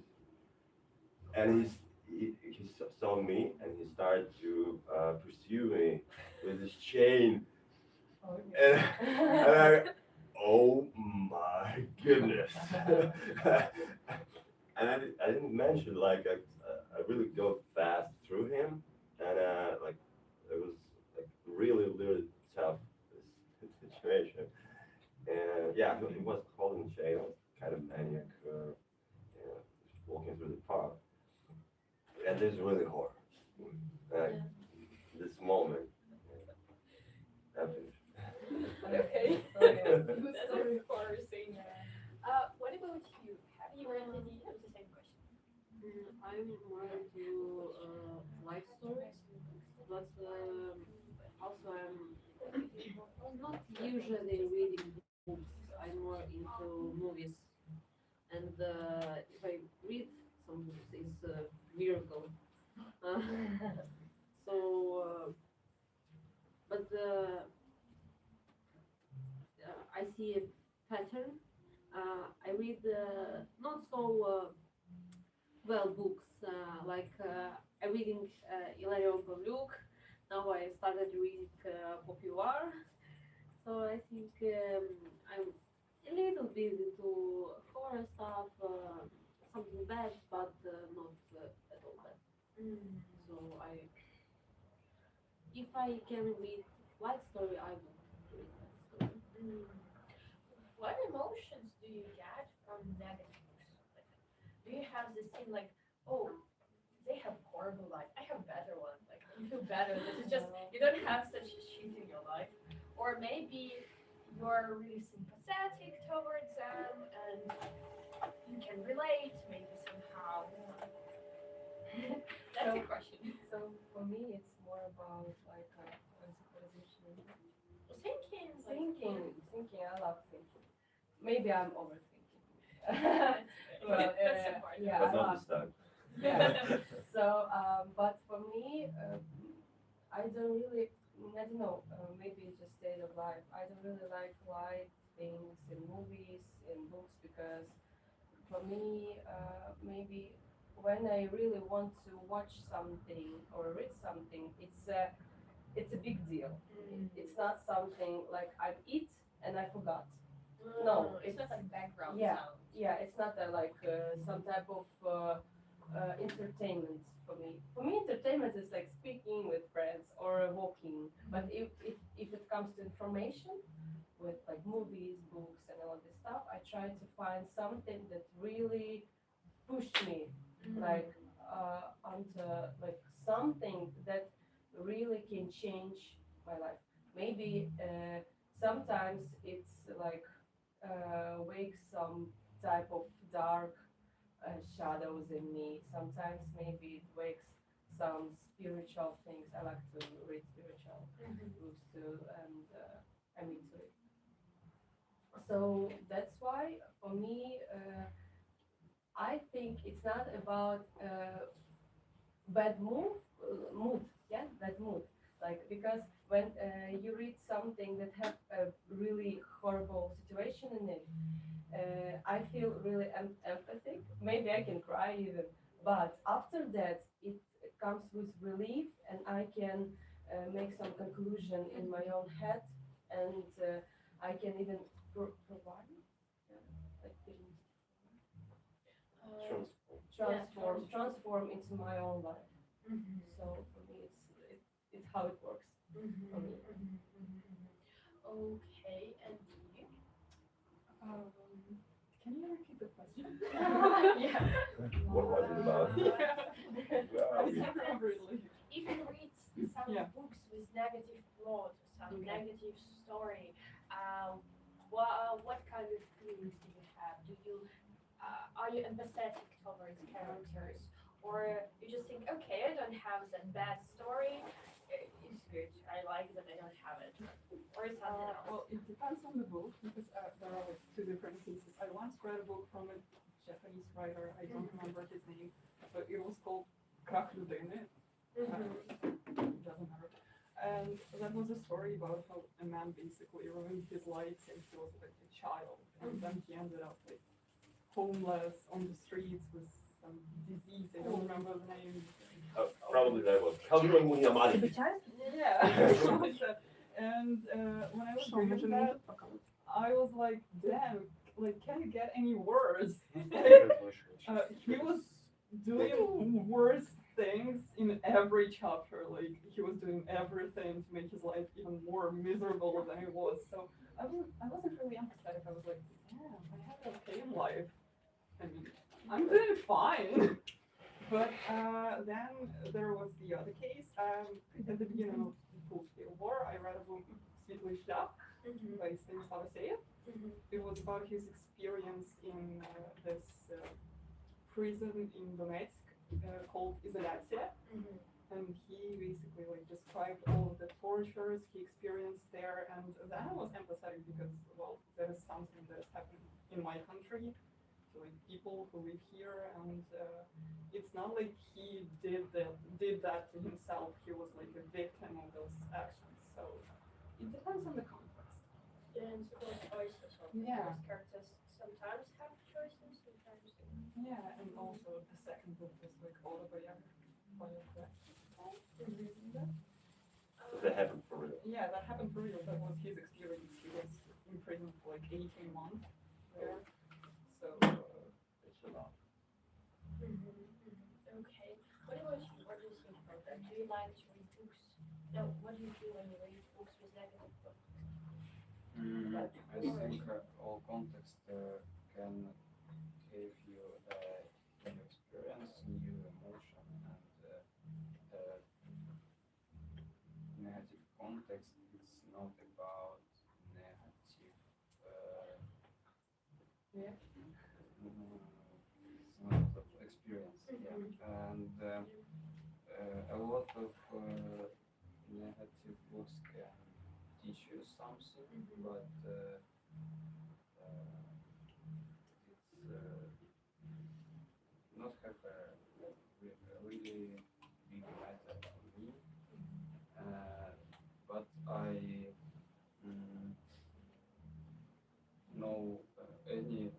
saw me, and he started to pursue me with his chain, and, and I, oh my goodness. And I didn't mention like I really go fast through him, and like it was like really tough this situation. And yeah, it was holding chain. I was kind of maniac, you know, walking through the park, and this is really hard. Like this moment, I'm Okay. Okay. Good story for Senior. What about you? Have you read any? It's the same question. I'm more into life stories, but also I'm not usually reading books. I'm more into movies, and if I read some books, it's a miracle. Uh, so, but I see a pattern. I read not so well books. I'm reading Ilarion Pavluk. Now I started reading Popular. So I think I'm a little bit into horror stuff, something bad, but not at all bad. So if I can read light story, I will read light story. What emotions do you get from negative books? Like, do you have this thing like, oh, they have horrible life. I have better one. Like you feel better. This is just you don't have such a shit in your life. Or maybe you're really sympathetic towards them and you can relate maybe somehow. That's So, a question. so for me, it's more about like conceptualization, Thinking like thinking. I love thinking. Maybe I'm overthinking. Well, that's the part. yeah, but I not love. this time. Yeah. So, but for me, I don't really, I don't know, maybe it's just state of life. I don't really like light things in movies, in books, because for me, maybe when I really want to watch something or read something, it's a big deal. It's not something like I eat and I forgot. No, it's not like background yeah, sound. yeah. It's not like some type of entertainment for me. For me, entertainment is like speaking with friends or walking. But if it comes to information with like movies, books, and all this stuff, I try to find something that really pushed me, like onto like something that really can change my life. Maybe sometimes it's like wakes some type of dark shadows in me. Sometimes maybe it wakes some spiritual things. I like to read spiritual books too, and I'm into it. So that's why for me, I think it's not about bad mood, yeah, bad mood. Like because when you read something that have a really horrible situation in it, I feel really empathic. Maybe I can cry even, but after that, it comes with relief, and I can make some conclusion in my own head, and I can even provide, yeah, like transform into my own life. So for me, it's how it works for me. Okay, and you? Um, can you repeat the question? Yeah. What was it about? I Well, can't remember really. If you read some Yeah. books with negative plot, some Okay. negative story, what kind of feelings do you have? Are you empathetic towards characters, or you just think, okay, I don't have that bad story, it's good, I like that I don't have it, or something else? Well, it depends on the book because there are like two different pieces. I once read a book from a Japanese writer. I don't remember his name, but it was called Krach Ludiny. Doesn't matter. And that was a story about how a man basically ruined his life since he was like a child, and then he ended up like homeless on the streets with some disease. I don't remember the name. probably that was Kalyon Munyamari. Yeah, something like that. And when I was reading that, I was like, damn, like, can it get any worse? He was doing worse things in every chapter. Like, he was doing everything to make his life even more miserable than it was. So I wasn't really empathetic. I was like, damn, I have an okay life. I mean, I'm doing fine. But then there was the other case. At the beginning of the full-scale war, I read a book, Sweetly Shop, by Stanislav Aseyev. It was about his experience in this prison in Donetsk called Izolatia. And he basically like described all of the tortures he experienced there. And then I was empathetic because, well, that is something that has happened in my country to like people who live here, and it's not like he did that to himself. He was like a victim of those actions. So it depends on the context. And so choices of Yeah. characters sometimes have choices, sometimes. Yeah, and also the second book was like autobiographical. That happened for real. Yeah, that happened for real. That was his experience. He was in prison for like 18 months there. So It's a lot. Okay. What about you? What do you think about that? Do you like to read books? No, what do you do when you read books with negative plot? I think all context can give you a new experience, new emotion, and negative context is not about negative. Yeah. It's not of experience. Yeah. And a lot of negative books can teach you something, but it's not have a really big matter on me. But I know any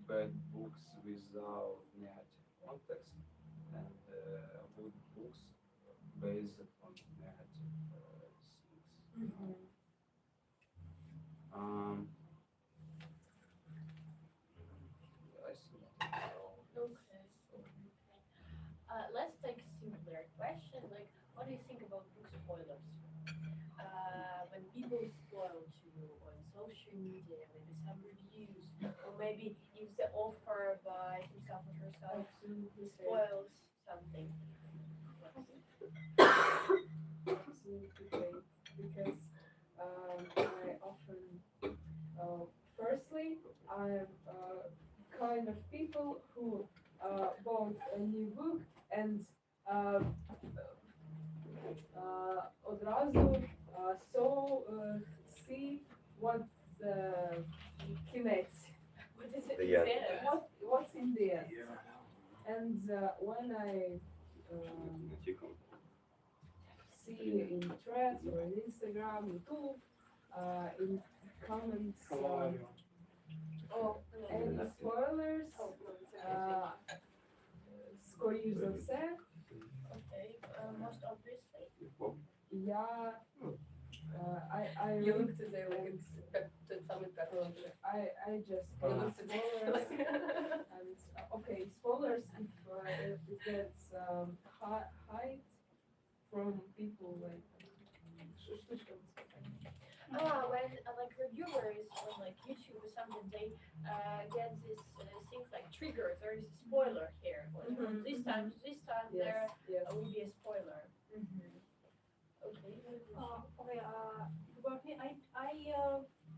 bad books without negative context, and good books based on negative things. Um, I think so. Okay. Let's take a simpler question. Like, what do you think about book spoilers? When people spoil to you on social social media, maybe some reviews, or maybe if the offer by himself or herself Absolutely great. spoils something. Absolutely great. Because I often, firstly, I'm kind of people who bought a new book and uh, одразу see what's кінець, What is it? Yeah. what's in the end. And when I see in threads or in Instagram, YouTube, in comments, Oh, any spoilers, скоріш за все, okay. Most obviously. я I You read look today like it's totally pepperoni. I just You read look today spoilers like and okay, spoilers if it gets height from people like штучка When like reviewers on like YouTube or something, they get this things like triggers. There is a spoiler here. Like from this time to this time, there yes. will be a spoiler. Okay. Okay, about me, I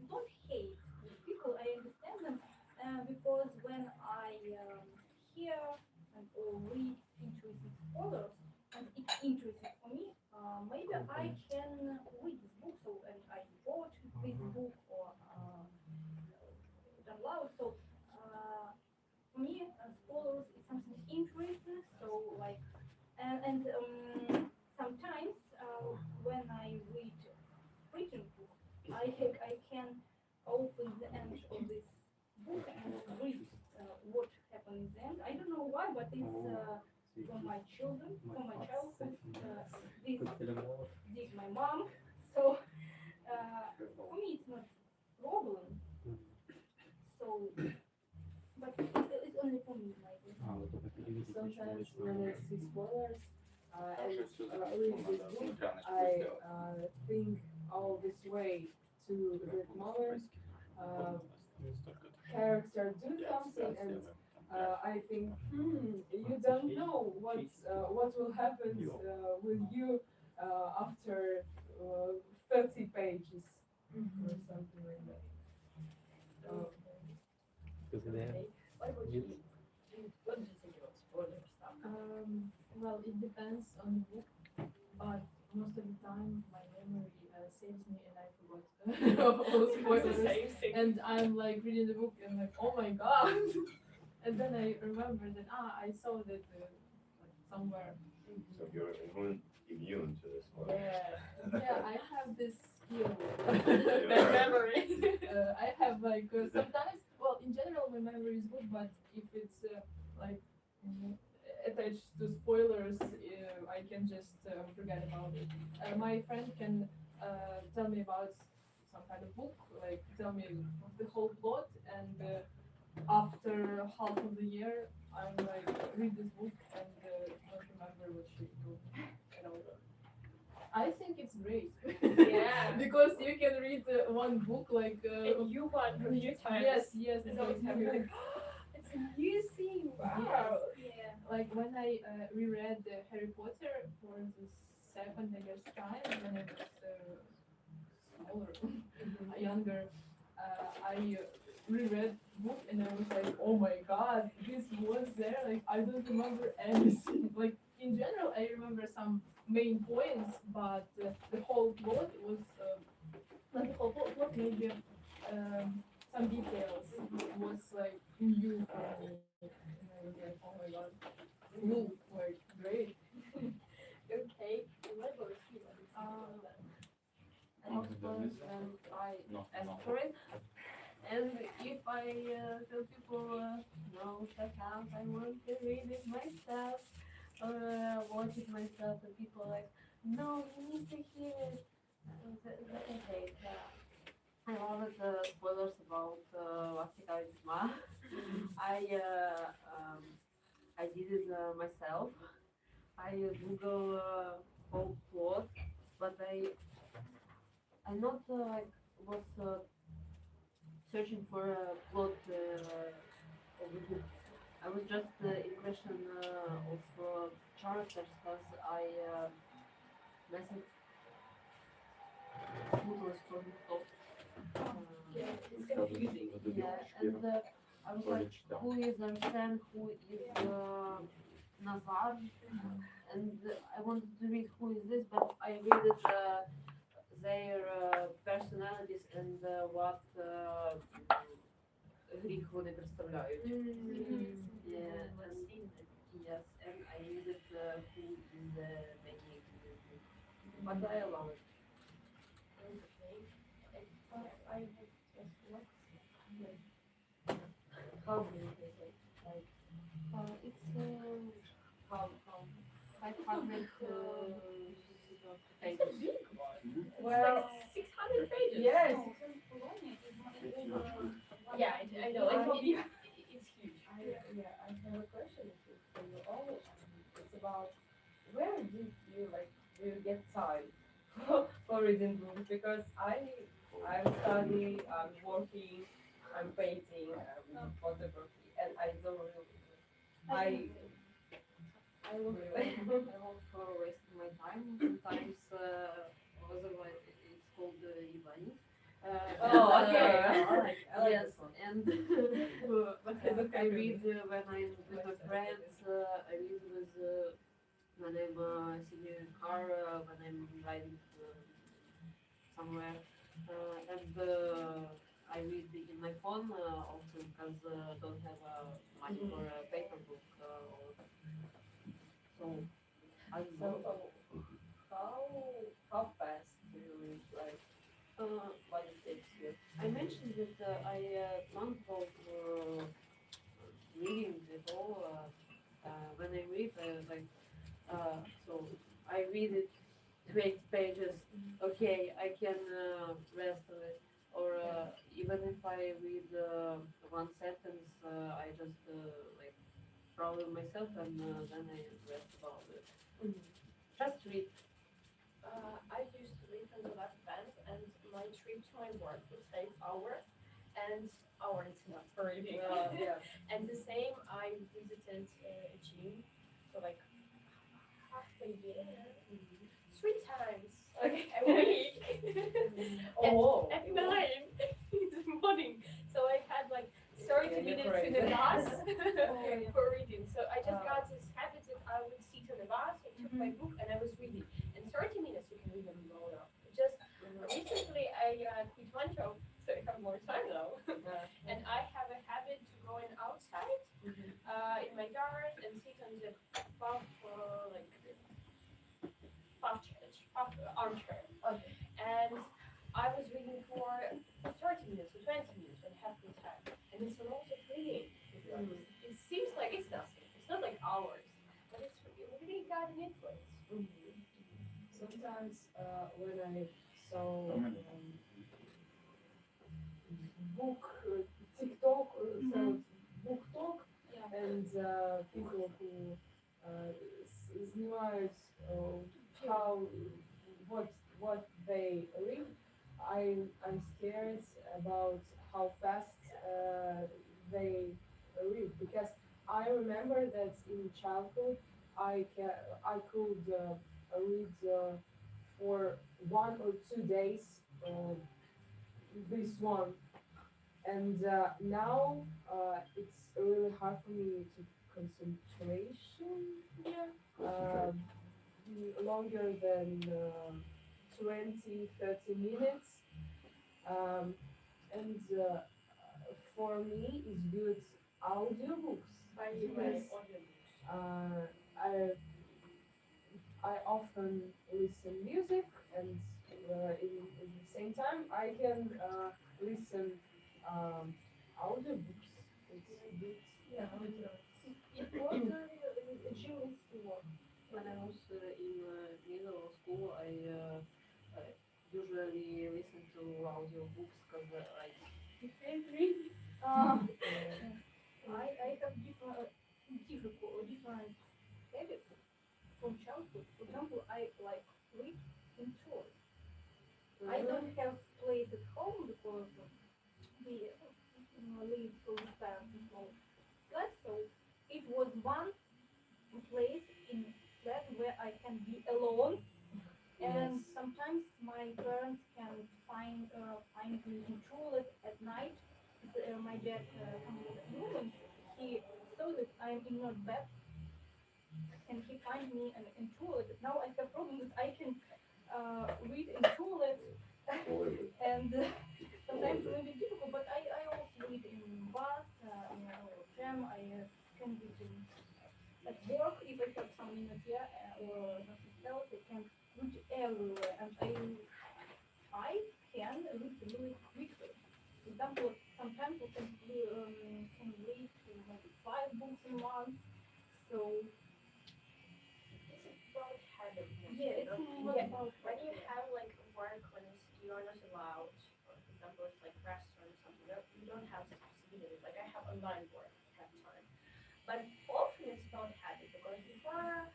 don't hate these people. I understand them because when I hear and or read interesting spoilers and it's interesting for me, maybe I can read this book. So and I watch this book or download. So for me, spoilers is something interesting. So like and sometimes when I read written book, I can open the end of this book and read what happened in the end. I don't know why, but it's from my children, from my childhood. This did my mom. So for me, it's not problem. So, but it's only for me, like. Sometimes when I see spoilers and read this book, I think all this way to that moment character do something and I think you don't know what will happen with you after 30 pages or something like that. Okay. What about you? What do you think about spoiler stuff? Well, it depends on the book, but most of the time my memory saves me and I forgot all spoilers. Same thing. And I'm like reading the book and like, oh my god! And then I remember that I saw that like somewhere. So you're immune to this one. Yeah, I have this skill. Bad memory. I have like sometimes. Well, in general, my memory is good, but if it's like attached to spoilers, I can just forget about it. My friend can tell me about some kind of book, like tell me the whole plot, and after half of the year, I'm like read this book and don't remember what she told me at all. I think it's great. Yeah. Because you can read one book like. And you want a few times. Yes, And always have exactly. like, it's a new thing. Wow. Yeah. Like when I reread Harry Potter for the second, I guess, time when I was smaller, younger, I reread book and I was like, oh my god, this was there. Like I don't remember anything. Like in general, I remember some main points, but the whole plot was not the whole plot, maybe some details was like new for me. And I was like, oh my god, cool, like great. Okay. And what about you? Most spoilers when I ask for it. And if I tell people, no, check out, I want to read it myself or watch it myself, and people are like, no, you need to hear it. That I hate. I love it, spoilers about Vastika Ведьма. I did it myself. I Google whole plot, but I not like was searching for a plot of the book. I was just in question of characters because I messaged Smutles from top. Yeah, it's Надо confusing. Yeah, and I was like, who is Arsene, who is Nazar, and I wanted to read who is this, but I read it, their personalities and what гріх вони представляють. Yeah, and yes, and I read it who is making this book. But I love it. I have just lots. How big is it? Like, it's how 500 pages. Well, 600 pages. Yes. Yeah, I know. It's huge. I have a question for you all. It's about where did you like do you get time for reading books? Because I'm studying, I'm working, I'm painting, photography, and I don't really. I love Wasting my time. Sometimes, otherwise it's called Ivani. Oh, okay. I like Yes, this one. and I read when I'm with my friends. I read with when I'm sitting in a car, when I'm riding somewhere, and I read in my phone also because don't have money for a paper book. So I don't So, know. how fast do you read? Like, what it takes you? I mentioned that I month of reading the whole. When I read, like so I read it 20 pages. Okay, I can rest of it. Or even if I read one sentence, I just like problem myself and then I rest about it. Just read. I used to live in the left band, and my trip to my work would take hour, and hour is enough for reading. Yeah. And the same, I visited a gym, so like half a year, 3 times a week. Oh. At 9 in the morning. So I had like 30 Yeah, you're minutes in crazy. the bus yeah. for reading. So I just got this habit that I would sit on the bus, I took my book, and I was reading. And 30 minutes you can read them load up. Just recently I quit one job, so I have more time now. And I have a habit to go in outside in my yard and sit on the puff, like puff armchair. Okay. And I was reading for 30 minutes or 20 minutes when I have free time. And it's a lot of reading. It seems like it's nothing. It's not like hours, but it's really got an influence. Sometimes when I saw book TikTok, so book talk, Yeah. and people who снимают how what they read, I'm scared about how fast they read because I remember that in childhood I could read for 1 or 2 days this one, and now it's really hard for me to concentration. Yeah. Longer than 20, 30 minutes. And for me, it's good audiobooks By because I often listen music and in the same time I can listen audiobooks. It's good. Yeah, It was a gym is to work. When I was in middle school, usually listen to audiobooks because I Can't read. Ah. I have different habits from childhood. For example, I like read in church. I don't have place at home because we live so with parents in small flat, so it was one place in flat where I can be alone, and sometimes my parents can find me in toilet at night. My dad come with a woman. He saw that I'm in not bed, and he find me in toilet. Now I have problem that I can read in toilet, and sometimes it's a little bit difficult. But I also read in bus, in tram. I can read in at work if I have some minutes, yeah, or nothing else. I can read everywhere, and I can read really quickly. For example, sometimes I can read maybe 5 books in once. So It's about habit mostly. yeah, it's more Yeah. about When you have like work when you are not allowed, or for example, it's like restaurant or something, you don't have this possibility. Like I have online work at that time, but often it's about habit because before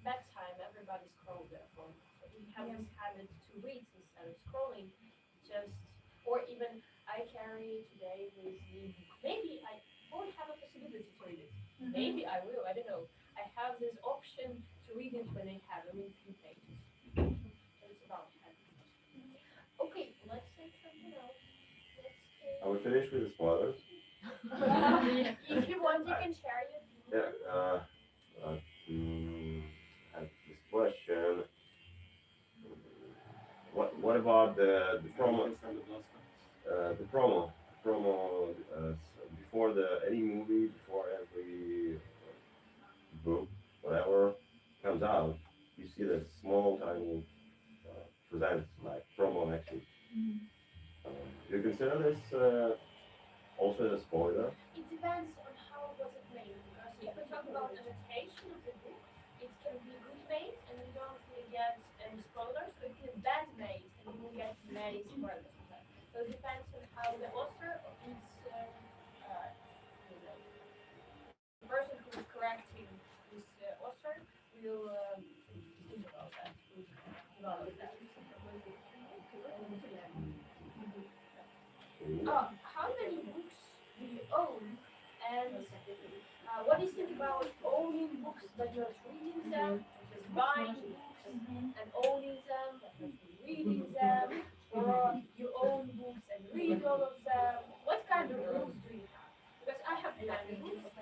bedtime, everybody scroll their phone. So we have yeah. this habit to read instead of scrolling, just or even I carry today with me. Maybe I won't have a possibility to read it. Maybe I will. I don't know. I have this option to read it when I have only a few pages. So it's about habit. Okay, let's take something else. Let's Are we take. finished with the spoilers? If you want, you can share your Yeah. opinion. Uh, have this question. What about the promo? Before the any movie, before every book, whatever comes out, you see this small tiny presents like promo next to it. Do you consider this also a spoiler? It depends on how was it made. Because if we talk about adaptation of the book, it can be good made and you don't really get any spoilers, or it can be bad made and you will get many spoilers from that. So it depends on how the author is, you know, the person who is correcting this author will think about that, will develop that. How many books do you own? And what do you think about owning books but not reading them? Just buying books and owning them but not really reading them? Or you own books and read all of them? What kind of rules do you have? Because I have many books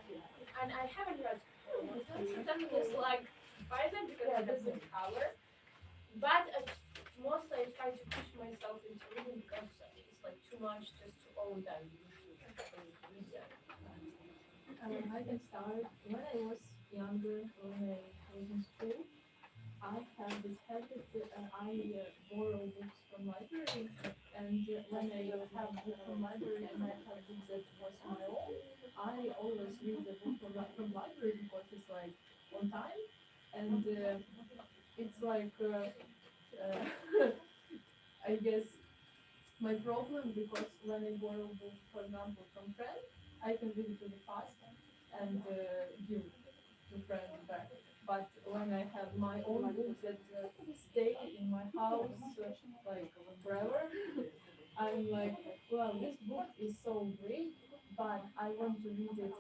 and I haven't read all of them. Sometimes I just like buy them because they have good color. But mostly I try to push myself into reading because it's like too much just to own them. You need to read them. I can start. When I was younger, when I was in school, I had this habit that I borrow books from library, and when I have book from library and I have book that was my own, I always read the book from library because it's like on time, and it's like I guess my problem because when I borrow book, for example, from friend, I can read it really fast and give to friend back. But when I have my own books that stay in my house like forever, I'm like, well, this book is so great, but I want to read it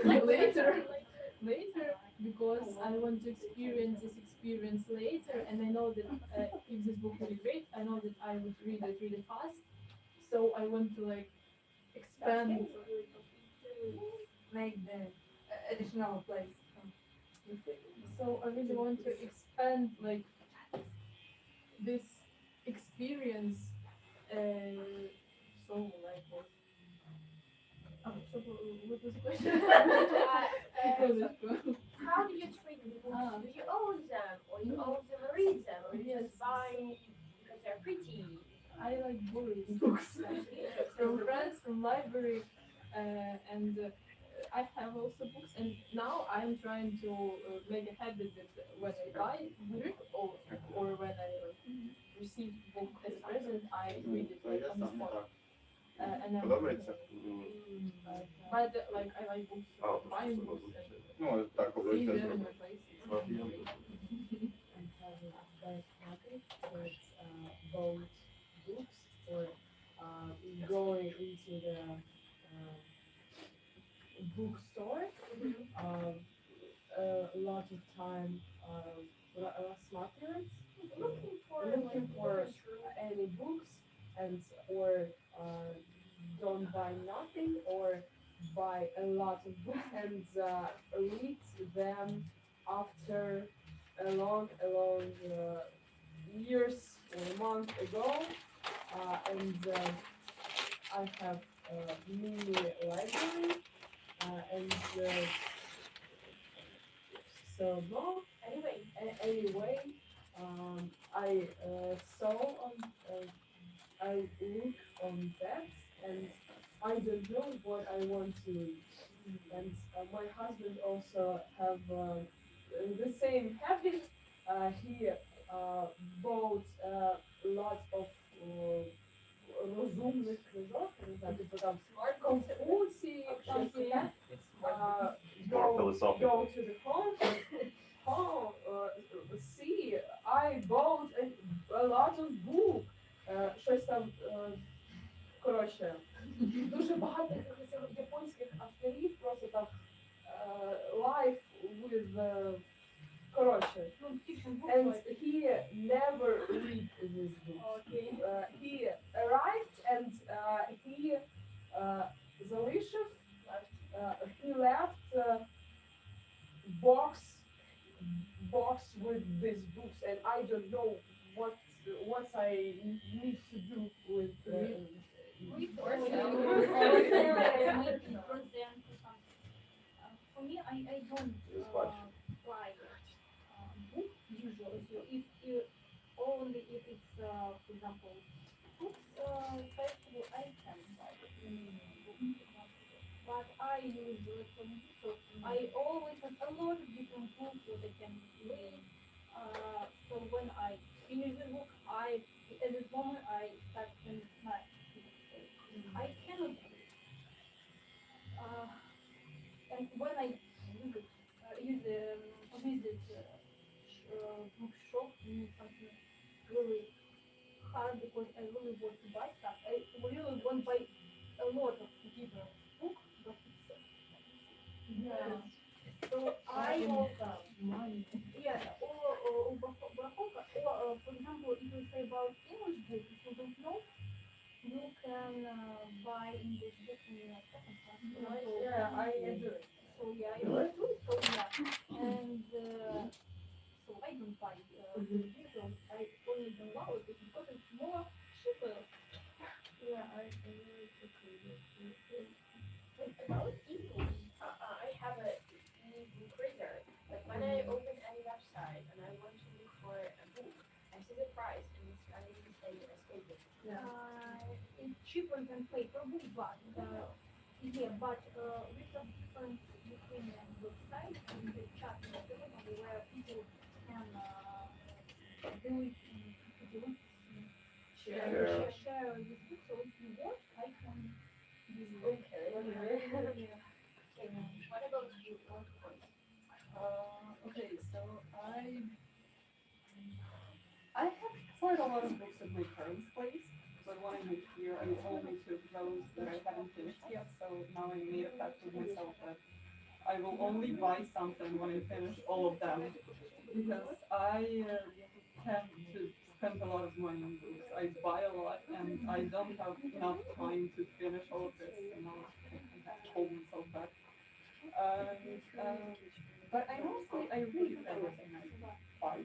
like later, later, because I want to experience this experience later, and I know that if this book really great, I know that I would read it really fast. So I want to like expand. Make the additional place. So I really want to expand like this experience. So like this. Oh, so what was the question? So how do you treat the books? Do you own them, or you own them and read them, or you Yes. just buy because they're pretty? I like borrowing books from friends, from library, and I have also books. And now I'm trying to make a habit that when I buy book or when I receive book as a present, I read it like on the spot. And I'm but like I like books, buying books and Ну, так see them in the places. buy market, so it's both books or going into the bookstore. Um, a lot of time smart parents looking for any books and or uh, don't buy nothing or buy a lot of books and read them after a long years or month ago and I have a mini library and so no anyway I saw on I look on that and I don't know what I want to read. And my husband also have the same habit. He bought lots of розумних книжок, не знаю, типу там Конфуції, щось таке. More Go philosophical. to the home. Oh, see, I bought a lot of book. Щось там, коротше, дуже багато якихось японських авторів, просто там life with, коротше, and he never read this book. He arrived and he залишив, he left box with these books and I don't know what I need to do with For me, I don't Just watch. buy book usually. So if only if it's for example books festival, I can buy book, for example. But I use electronic book, so I always have a lot of different books that I can read. So when I finish the book, at this moment I start the next book. So I cannot. Uh, and when I visit bookshop, something really hard because I really want to buy stuff. I really want to buy a lot of different books, but it's so expensive. Yeah. So I yeah, or барахолка, or for example, if you say about English book, if you don't know, you can buy English book in a second hand. For example, Yeah, I do it. so yeah, I Really? do it. So yeah, and so I don't buy digital. I only download it because it's more cheaper. Yeah, I really agree with you. About ebooks, I have a e-book reader. Like when I open any website and I want to look for a book, I see the price and it's kind of the same as ebook. It's cheaper than paper book, but yeah, but with the difference between the website and the chat where people can do it, share this book. So if you want, I can give you. Okay. Yeah. What about you? What course? Okay, so I have quite a lot of books at my parents' place, but when I moved here, I only took those that I haven't finished yet. So now I made a pact with myself that I will only buy something when I finish all of them, because I tend to spend a lot of money on books. I buy a lot, and I don't have enough time to finish all of this. You know, I have to hold myself back. But I read everything I buy.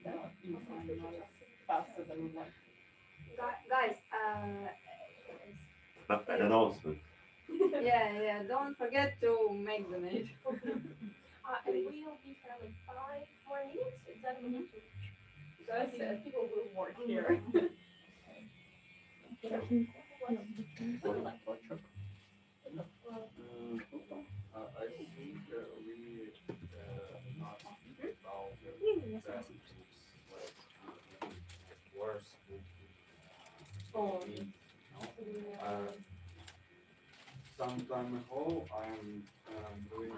Not in time, not as fast as I would like. Guys, An announcement. yeah, don't forget to make the donate. And we will be here like 5 more minutes. Is that we need to? Because people will work here. I think we not speak about best books, like worst book. Oh. Some time ago, I'm doing.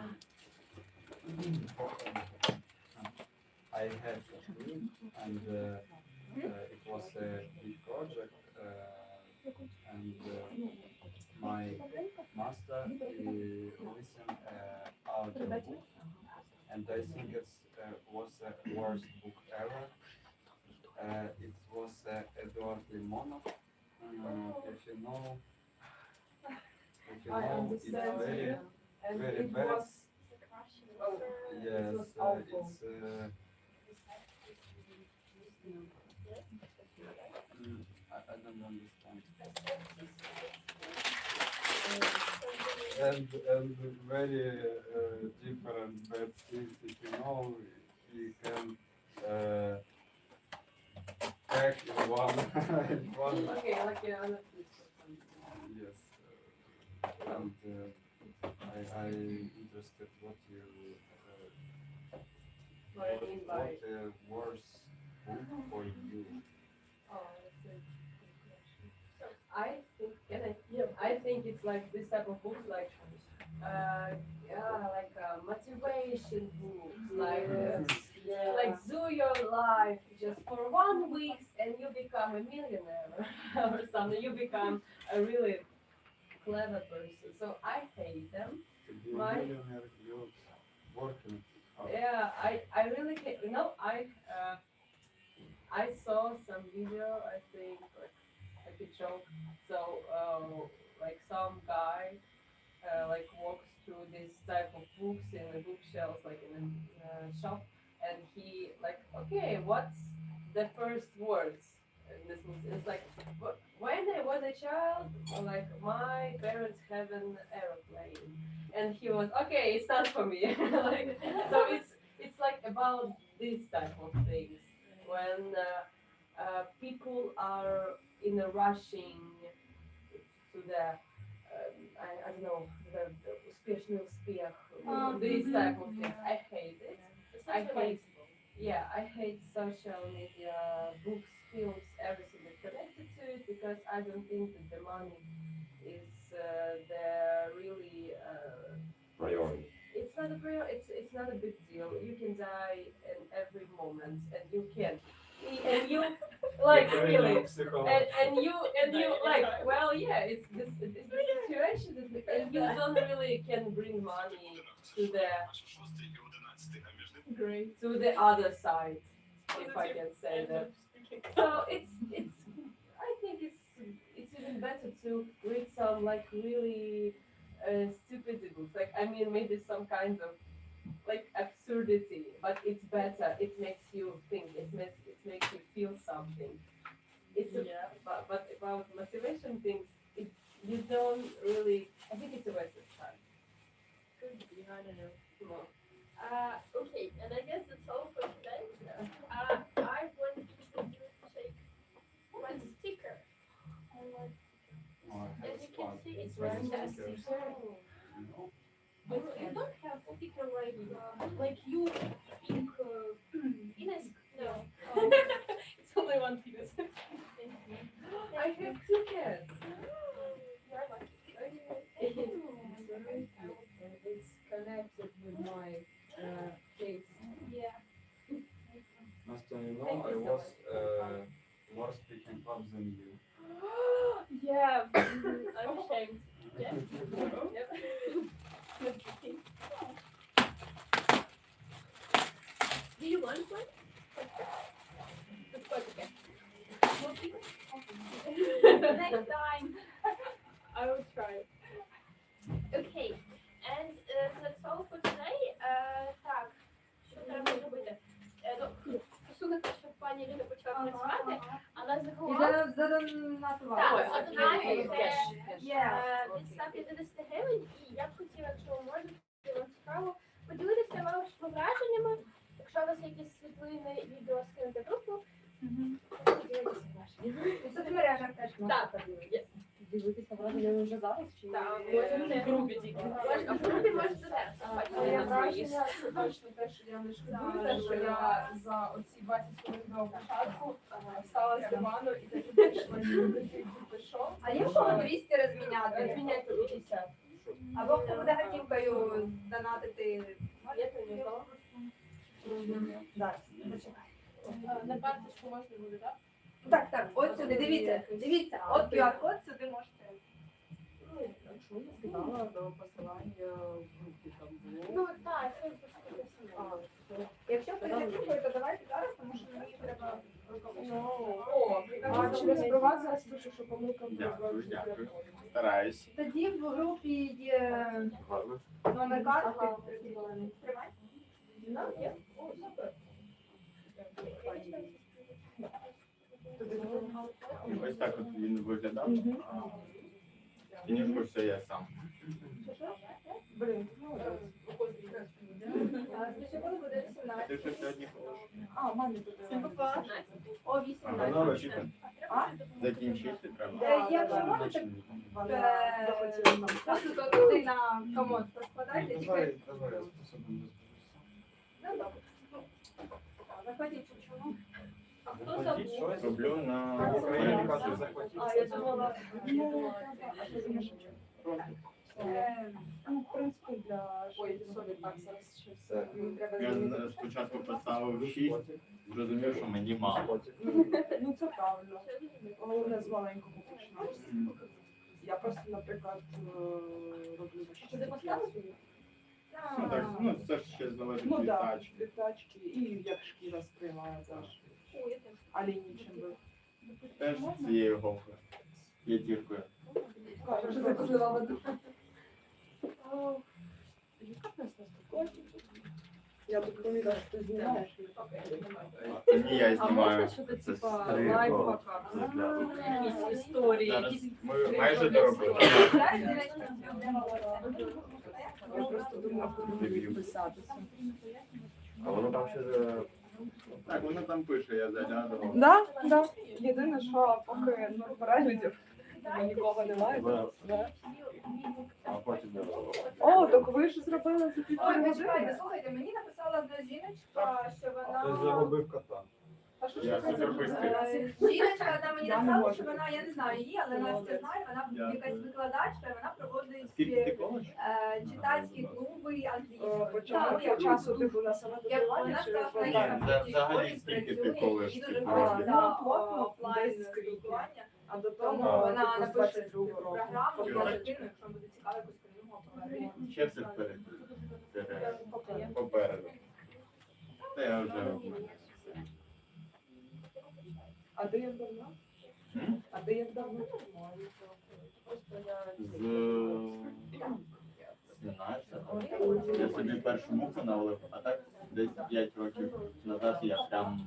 I I had tattoo, and it was a big project, and my master listened audio book, and I think it was the worst book ever. It was Edward Limonov. If you know, I it's understand very, you. And very it bad. was, oh, Yes, it was awful. it's. I don't understand. And very different bad things. If you know, he can uh, hack in one in one. Okay, like on Yes, and I interested what you what I mean by. what worse book for you. Oh, that's a good question. So I think, I think it's like this type of books, like motivation books, like do your life just for 1 week and you become a millionaire or something. You become a really clever person. So I hate them. To be a My millionaire, you working hard. yeah, I really hate. I saw some video. I think like a joke. So like some guy like walks through this type of books in the bookshelves, like in a shop, and he like, okay, what's the first words in this book? It's like, when I was a child, like my parents have an aeroplane, and he was okay. It's not for me. Like, so it's like about this type of things when people are in a rushing to the I don't know, the успешный успех, these type of things. I hate it. I hate, yeah, I hate social media, books, films, everything that's connected to it because I don't think that the money is the really. Priority. It's not a it's not a big deal. You can die in every moment, and you can, and you like really. And you like, well, yeah, it's this situation and you don't really can bring money to the Great. to the other side, if I can say that. So it's I think it's even better to read some like really stupid books, like I mean maybe some kind of like absurdity, but it's better. It makes you think. It makes you feel something. But about motivation things, you don't really. I think it's a waste of time. Could be, I don't know. Come on. Okay, and I guess that's all for today. I want you to take one sticker. Oh, I have As you can spot. see, it's Very fantastic. stickers. No. But you don't have sticker like you pink Ines. No. It's only one penis. I have two cats. You're lucky. It's connected with my case. Yeah. Nastya, you know, Thank I you so was much. more speaking up than you. Yeah. I'm ashamed. Yeah. Yep. Do you want one? It's quite okay. Next time. I will try. Okay. And that's all for today. Так, що треба зробити? Посунути, щоб пані Ірина почала працювати, але загалом... Задонатували. Так, Окей, задонатити кеш. від 150 гривень, і я б хотіла, якщо ви можете, вам цікаво, поділитися вашими враженнями. Якщо у вас є якісь світлини, відео, скинути в групу, поділитися враженнями. У соцмережах теж можна Так. подивитися. Дивитися враження вже зараз? Чи... Так, В групі тільки. в групі можете зараз. Моє враження це точно те, що я не шкодую, те, що я за оці 20 хвилин до початку встала з дивану і таки вийшла і пішов. А є в кого 200 розміняти? Розміняйте 50. Або хто буде готівкою донатити? Є нікого? Так. На карточку можна буде, так? Так, так, от сюди, дивіться, от QR-код сюди можете. Якщо я скидала до посилання в групі там було. Ну так, це просто. Якщо перезапікує, то давайте зараз, тому що мені треба А через приват зараз пишу, що помилка Дякую, дякую. Стараюсь. Тоді в групі є номер картки. Тримай. Ось так от він виглядав. Книжку все я сам. Блін, Ти що сьогодні хочеш? а, мамі буде. О, А 18. воно вчити? А? Закінчити треба. Якщо можете, Вона захотіла нам. просто туди на комод розкладайте. Давай, давай, я способен. Ну, добре. Заходіть, чому? Хто забув? Роблю на А, я думала, а що за мішечок? Ну, в принципі, для солі так зараз ще все. Мені треба Я змінити. спочатку поставив 6, зрозумів, що мені мало. Ну, це правильно. Головне з маленького починати. Я просто, наприклад, роблю Що ти поставив? Ну, так, ну, це ж ще залежить Ну від так, тачки. від тачки. І як шкіра сприймає теж. А лінічим би. Теж з цією голкою. П'ятіркою. Кажу, що закусила воду. Яка песня Я тут помітила, що ти знімаєш. Ні, я знімаю. що Це типа стрибок. лайфхака? Якісь історії, Зараз якісь ми майже доробили. Я просто думала, куди підписатися. А воно там ще Так, воно там пише, я заглядував. Да, да. Єдине, що поки переглядів нікого немає. Да. а потім О, так ви ж зробили за Ой, півтори почекайте, години. слухайте, мені написала одна жіночка, що Ти вона... загубив кота. А що Я ж це супер бистрий. Жіночка одна мені Я не написала, можу. що вона, я не знаю її, але Настя знає, вона Дякую. якась викладачка, і вона проводить Скільки ти колиш? читацькі клуби англійською. Початку Так, часу типу на саме як додавання вона чи сказала, Ні, що взагалі скільки ти колиш? і ти дуже колиш? багато Ну, плотно десь офлайн скрізь. спілкування. а до Тому того вона типу, з напише 22 цю року. програму, я Чого? закину, якщо буде цікаво, якусь книгу поговорити. Ще все вперед. Попереду. Та я вже роблю. А де як давно? М? А де як давно? З 17. Я собі першу муку налив, а так десь 5 років назад я прям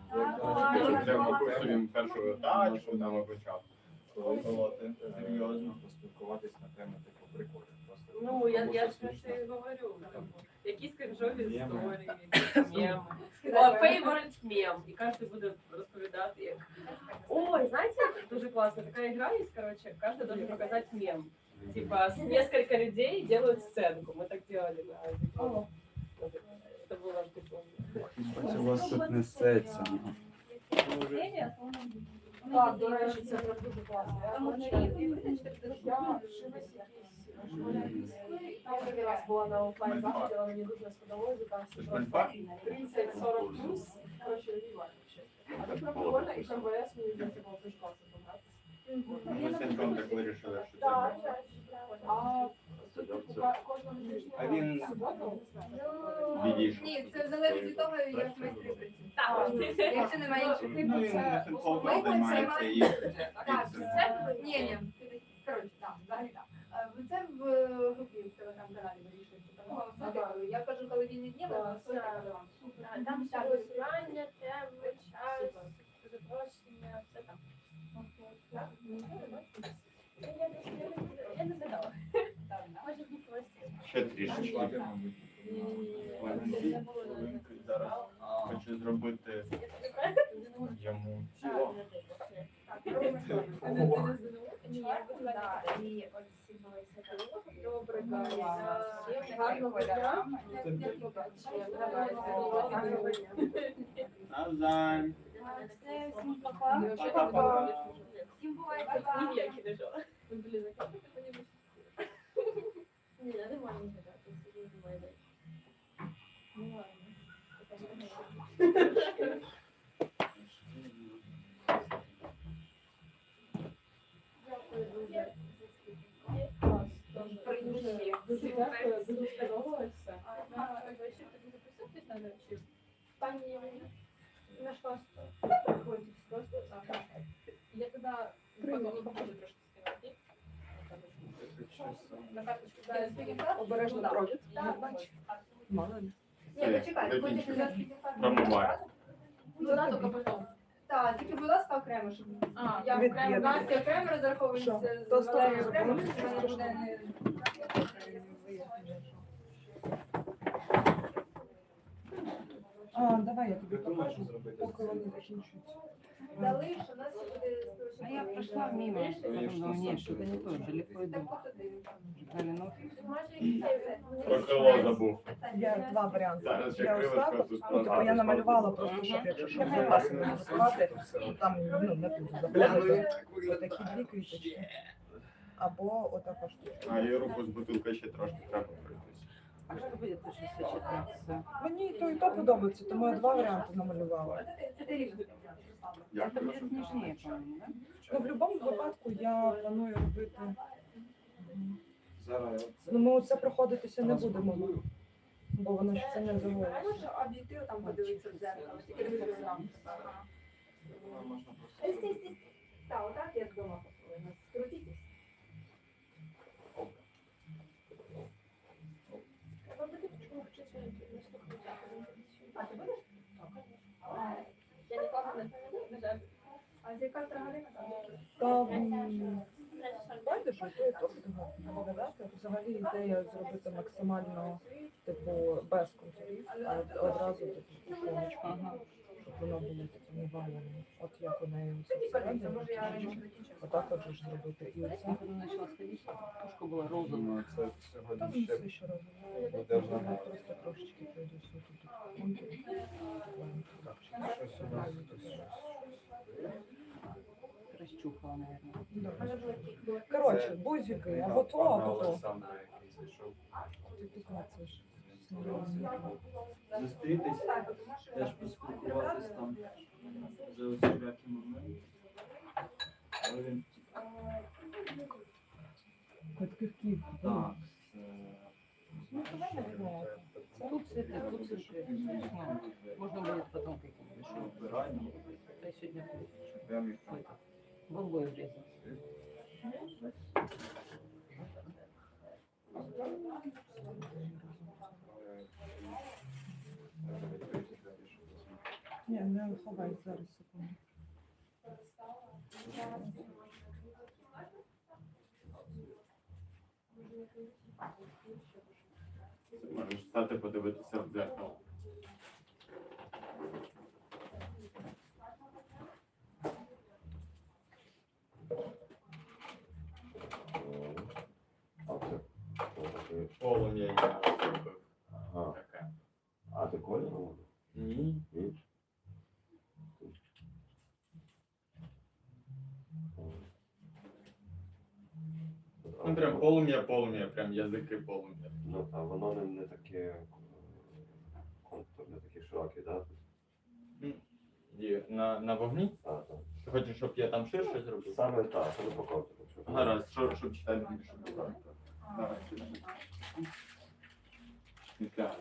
взяв собі першу тачку там і почав. Колоти. Серйозно. поспілкуватись на тему типу приколів. Просто Ну, я тому, ж що про це смішно. і говорю. Якісь кринжові Меми. історії, якісь меми. О, favorite мем. І кожен буде розповідати як. Ой, знаете, дуже классно. Такая игра есть, короче, каждый должен показать мем. Типа, несколько людей делают сценку. Мы так делали на дипломе. Это было в дипломе. Бачу, у вас тут несеться. Так, до речі, це прям дуже класно. Я вчилась школі англійської, там один раз була на офлайн заході, але мені дуже сподобалося, там всі Це ж просто мальпа? 30-40 плюс, коротше, відвально ще. А тут прям прикольно, і там ВС мені здається було дуже класно пограти. Ми з синком так вирішили, що це. Так, а тут кожного тижня А він в суботу, відійшов. Ні, це залежить від того, як майстри працюють. Так, Якщо немає інших. Ну, він на фінфолку Ми займається і Так, це ні. Коротше, так, взагалі так. Це в групі в телеграм-каналі вирішується. Тому я кажу, коли він не дні, але супер. Там вся висування, теми, час, запрошення, все там. Я не знала. Може бути ось. ще трішечки. Зараз хочу зробити йому ціло. Добре, гарного дня. Навзаєм. Все, всім па-па. Па-па. Всім бувай, па-па. Ні, я кидаю. Блін, а як ти подивишся? Ні, не можна згадати, це не має. Ну ладно. Дуже дякую, дуже сподобалося. Ще тобі записатись треба, чи Пані нашлась против просто. я тоді потім покажу трошки скинути. На карточку зараз Обережно да. провід. Да, Бач. да. Мало ли. Ні, почекай, хочеш Закінчуй. за спікінг Промивай. Ну, да, тільки потім. Так, тільки, будь ласка, окремо, щоб я Від окремо, Єви. Настя окремо розраховується Що? з То Валерією сторону окремо, забули? щоб мене буде не... Давай я тобі покажу, поки вони закінчуються. Залиш, у нас ще буде... А я прошла мимо, потом думаю, нет, что-то не то, далеко иду. Так, от один. Ждали ног. Може, і це вже. Про крило забув. Я два варіанти. Зараз ще Я ось крилишко так, тут ну, типу, я намалювала просто, щоб якщо що не пасом не розкривати, там, ну, не буду заповнити. Отакі дві квіточки. Або отака штучка. А і руку з бутилкою ще трошки треба пройтись. А что будет лучше сочетаться? Мені і то подобається, тому я два варіанти намалювала. Це ти рівно. Это Дякую. будет нежнее, по-моему, да? Ну, в будь-якому випадку я планую робити. Зараз Ну, ми оце проходитися не будемо, бо воно ж це не заводить. Може об'єктив там подивитися в дзеркало, тільки дивитися там. можна просто. Так, отак я вдома повинна. Скрутитись. Треба буде почему наступити. А ти будеш? Я нікого не жаль. А з яка торговина там? Там байдуже, то і то буде виглядати. Взагалі ідея зробити максимально, типу, без контурів, а одразу типу формочку, щоб воно було таке невалене. От як у неї все всередині. Може я раніше закінчу. Отак от ж зробити. І Я оце. когда начала ходить, тушка была розовая. Ну, це Там сьогодні ще все ще розумію. буде Я воно. просто трошечки пройду сюди тут контур. Щось у нас тут щось. Расчухала, наверное. Да. Коротше, бузики, або то, або то. Олександра якийсь зайшов. Ти підкладаєш. Зустрітись, теж поспілкуватись там за усілякими моментами. Але він Квитків. так, Ну, давай наверное. Тут цветы, тут цветы. Ну, можно будет потом какие-то що еще. вбирання, Я сегодня Прям їх там. в обои врезал. Ні, не ховай зараз секунду. Можеш стати подивитися в дзеркало. А це Полум'я я зробив. Ага. Таке. А ти кольором? Ні. Ні. Ну прям полум'я, прям язики полум'я. Ну, а воно не таке контур, не такий широкий, так? І на вогні? Так, так. Ти хочеш, щоб я там ширше зробив? Саме так, саме по контуру. Гаразд, щоб читати більше було. Давай, сюди. Ідеально.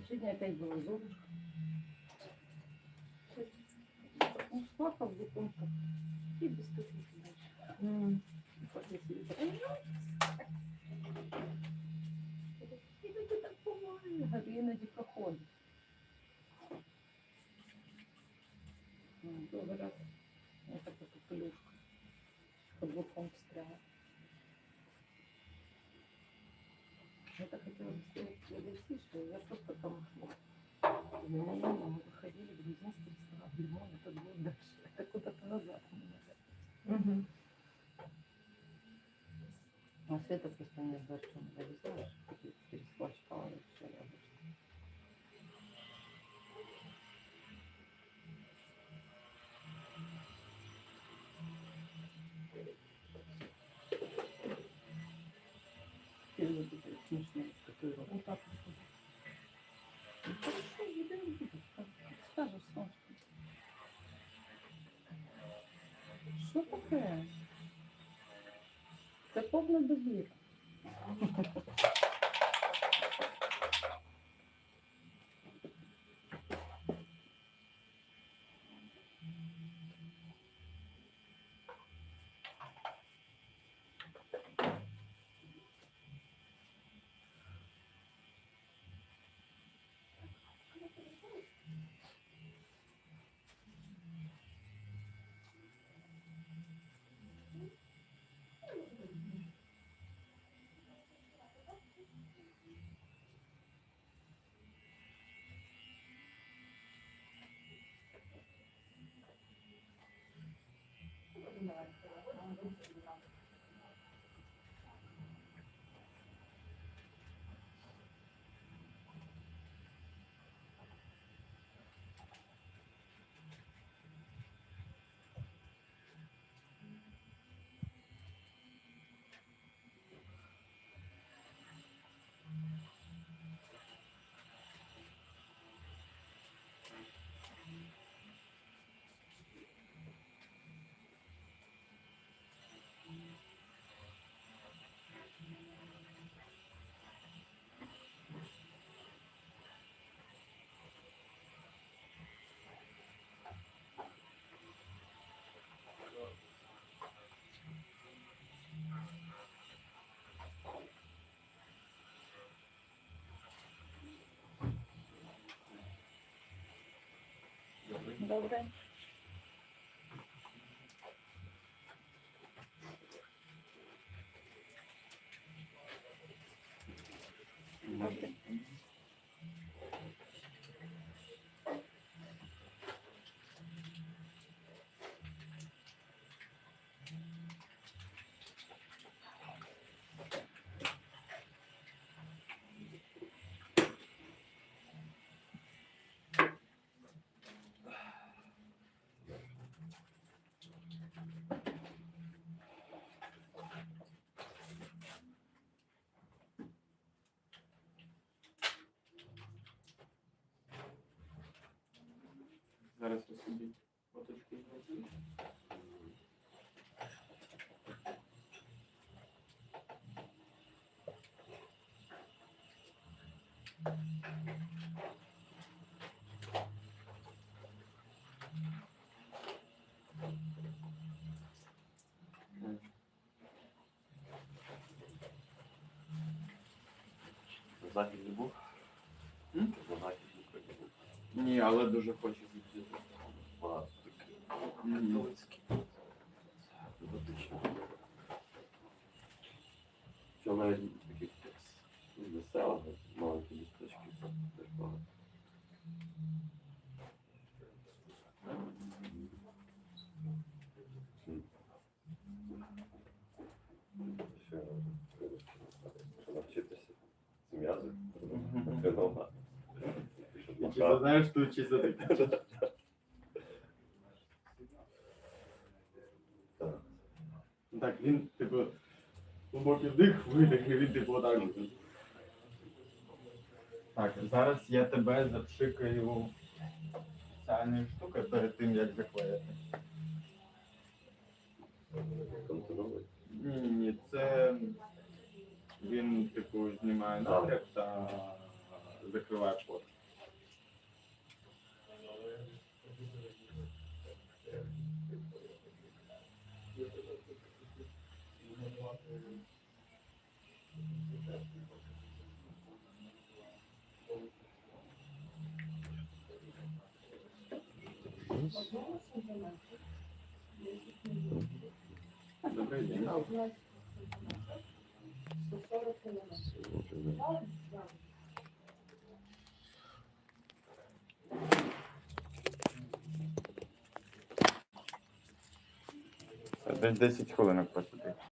Сегодня опять было золушка. Ну, плакал бутонка. И без туфельки дальше. Попросили. Іноді так буває, говорю, іноді проходить. Другий раз я така попелюшка з каблуком встряла. Я так хотела быстрее дойти, что я просто там мы выходили, грузинский ресторан, лимон, это было дальше, это куда-то назад у меня. Угу. А Света просто мне говорит, что она завезла, пересплачивала и все. Смешные татуировки. Вот так вот. Ну, хорошо, выбери, как скажешь, Сонечка. Що таке? Це повна довіра. Добре. Добре. Зараз я собі фоточку зроблю. Захід не був? М? Захід не був. Ні, але дуже хочу відвідати. Багато таких католицьких. Готично. Що навіть таких веселих, маленьких містечків теж багато. Що навчитися з м'язи, тренова. Чи ти знаєш тут, чи це таке? Так, він, типу, глибокий вдих, видих, і він, типу, отак. Так, зараз я тебе запшикаю спеціальною штукою перед тим, як заклеїти. Контролює. Ні, це він, типу, знімає напряг та закриває пот. Добрий день. Це десь 10 хвилин посидить.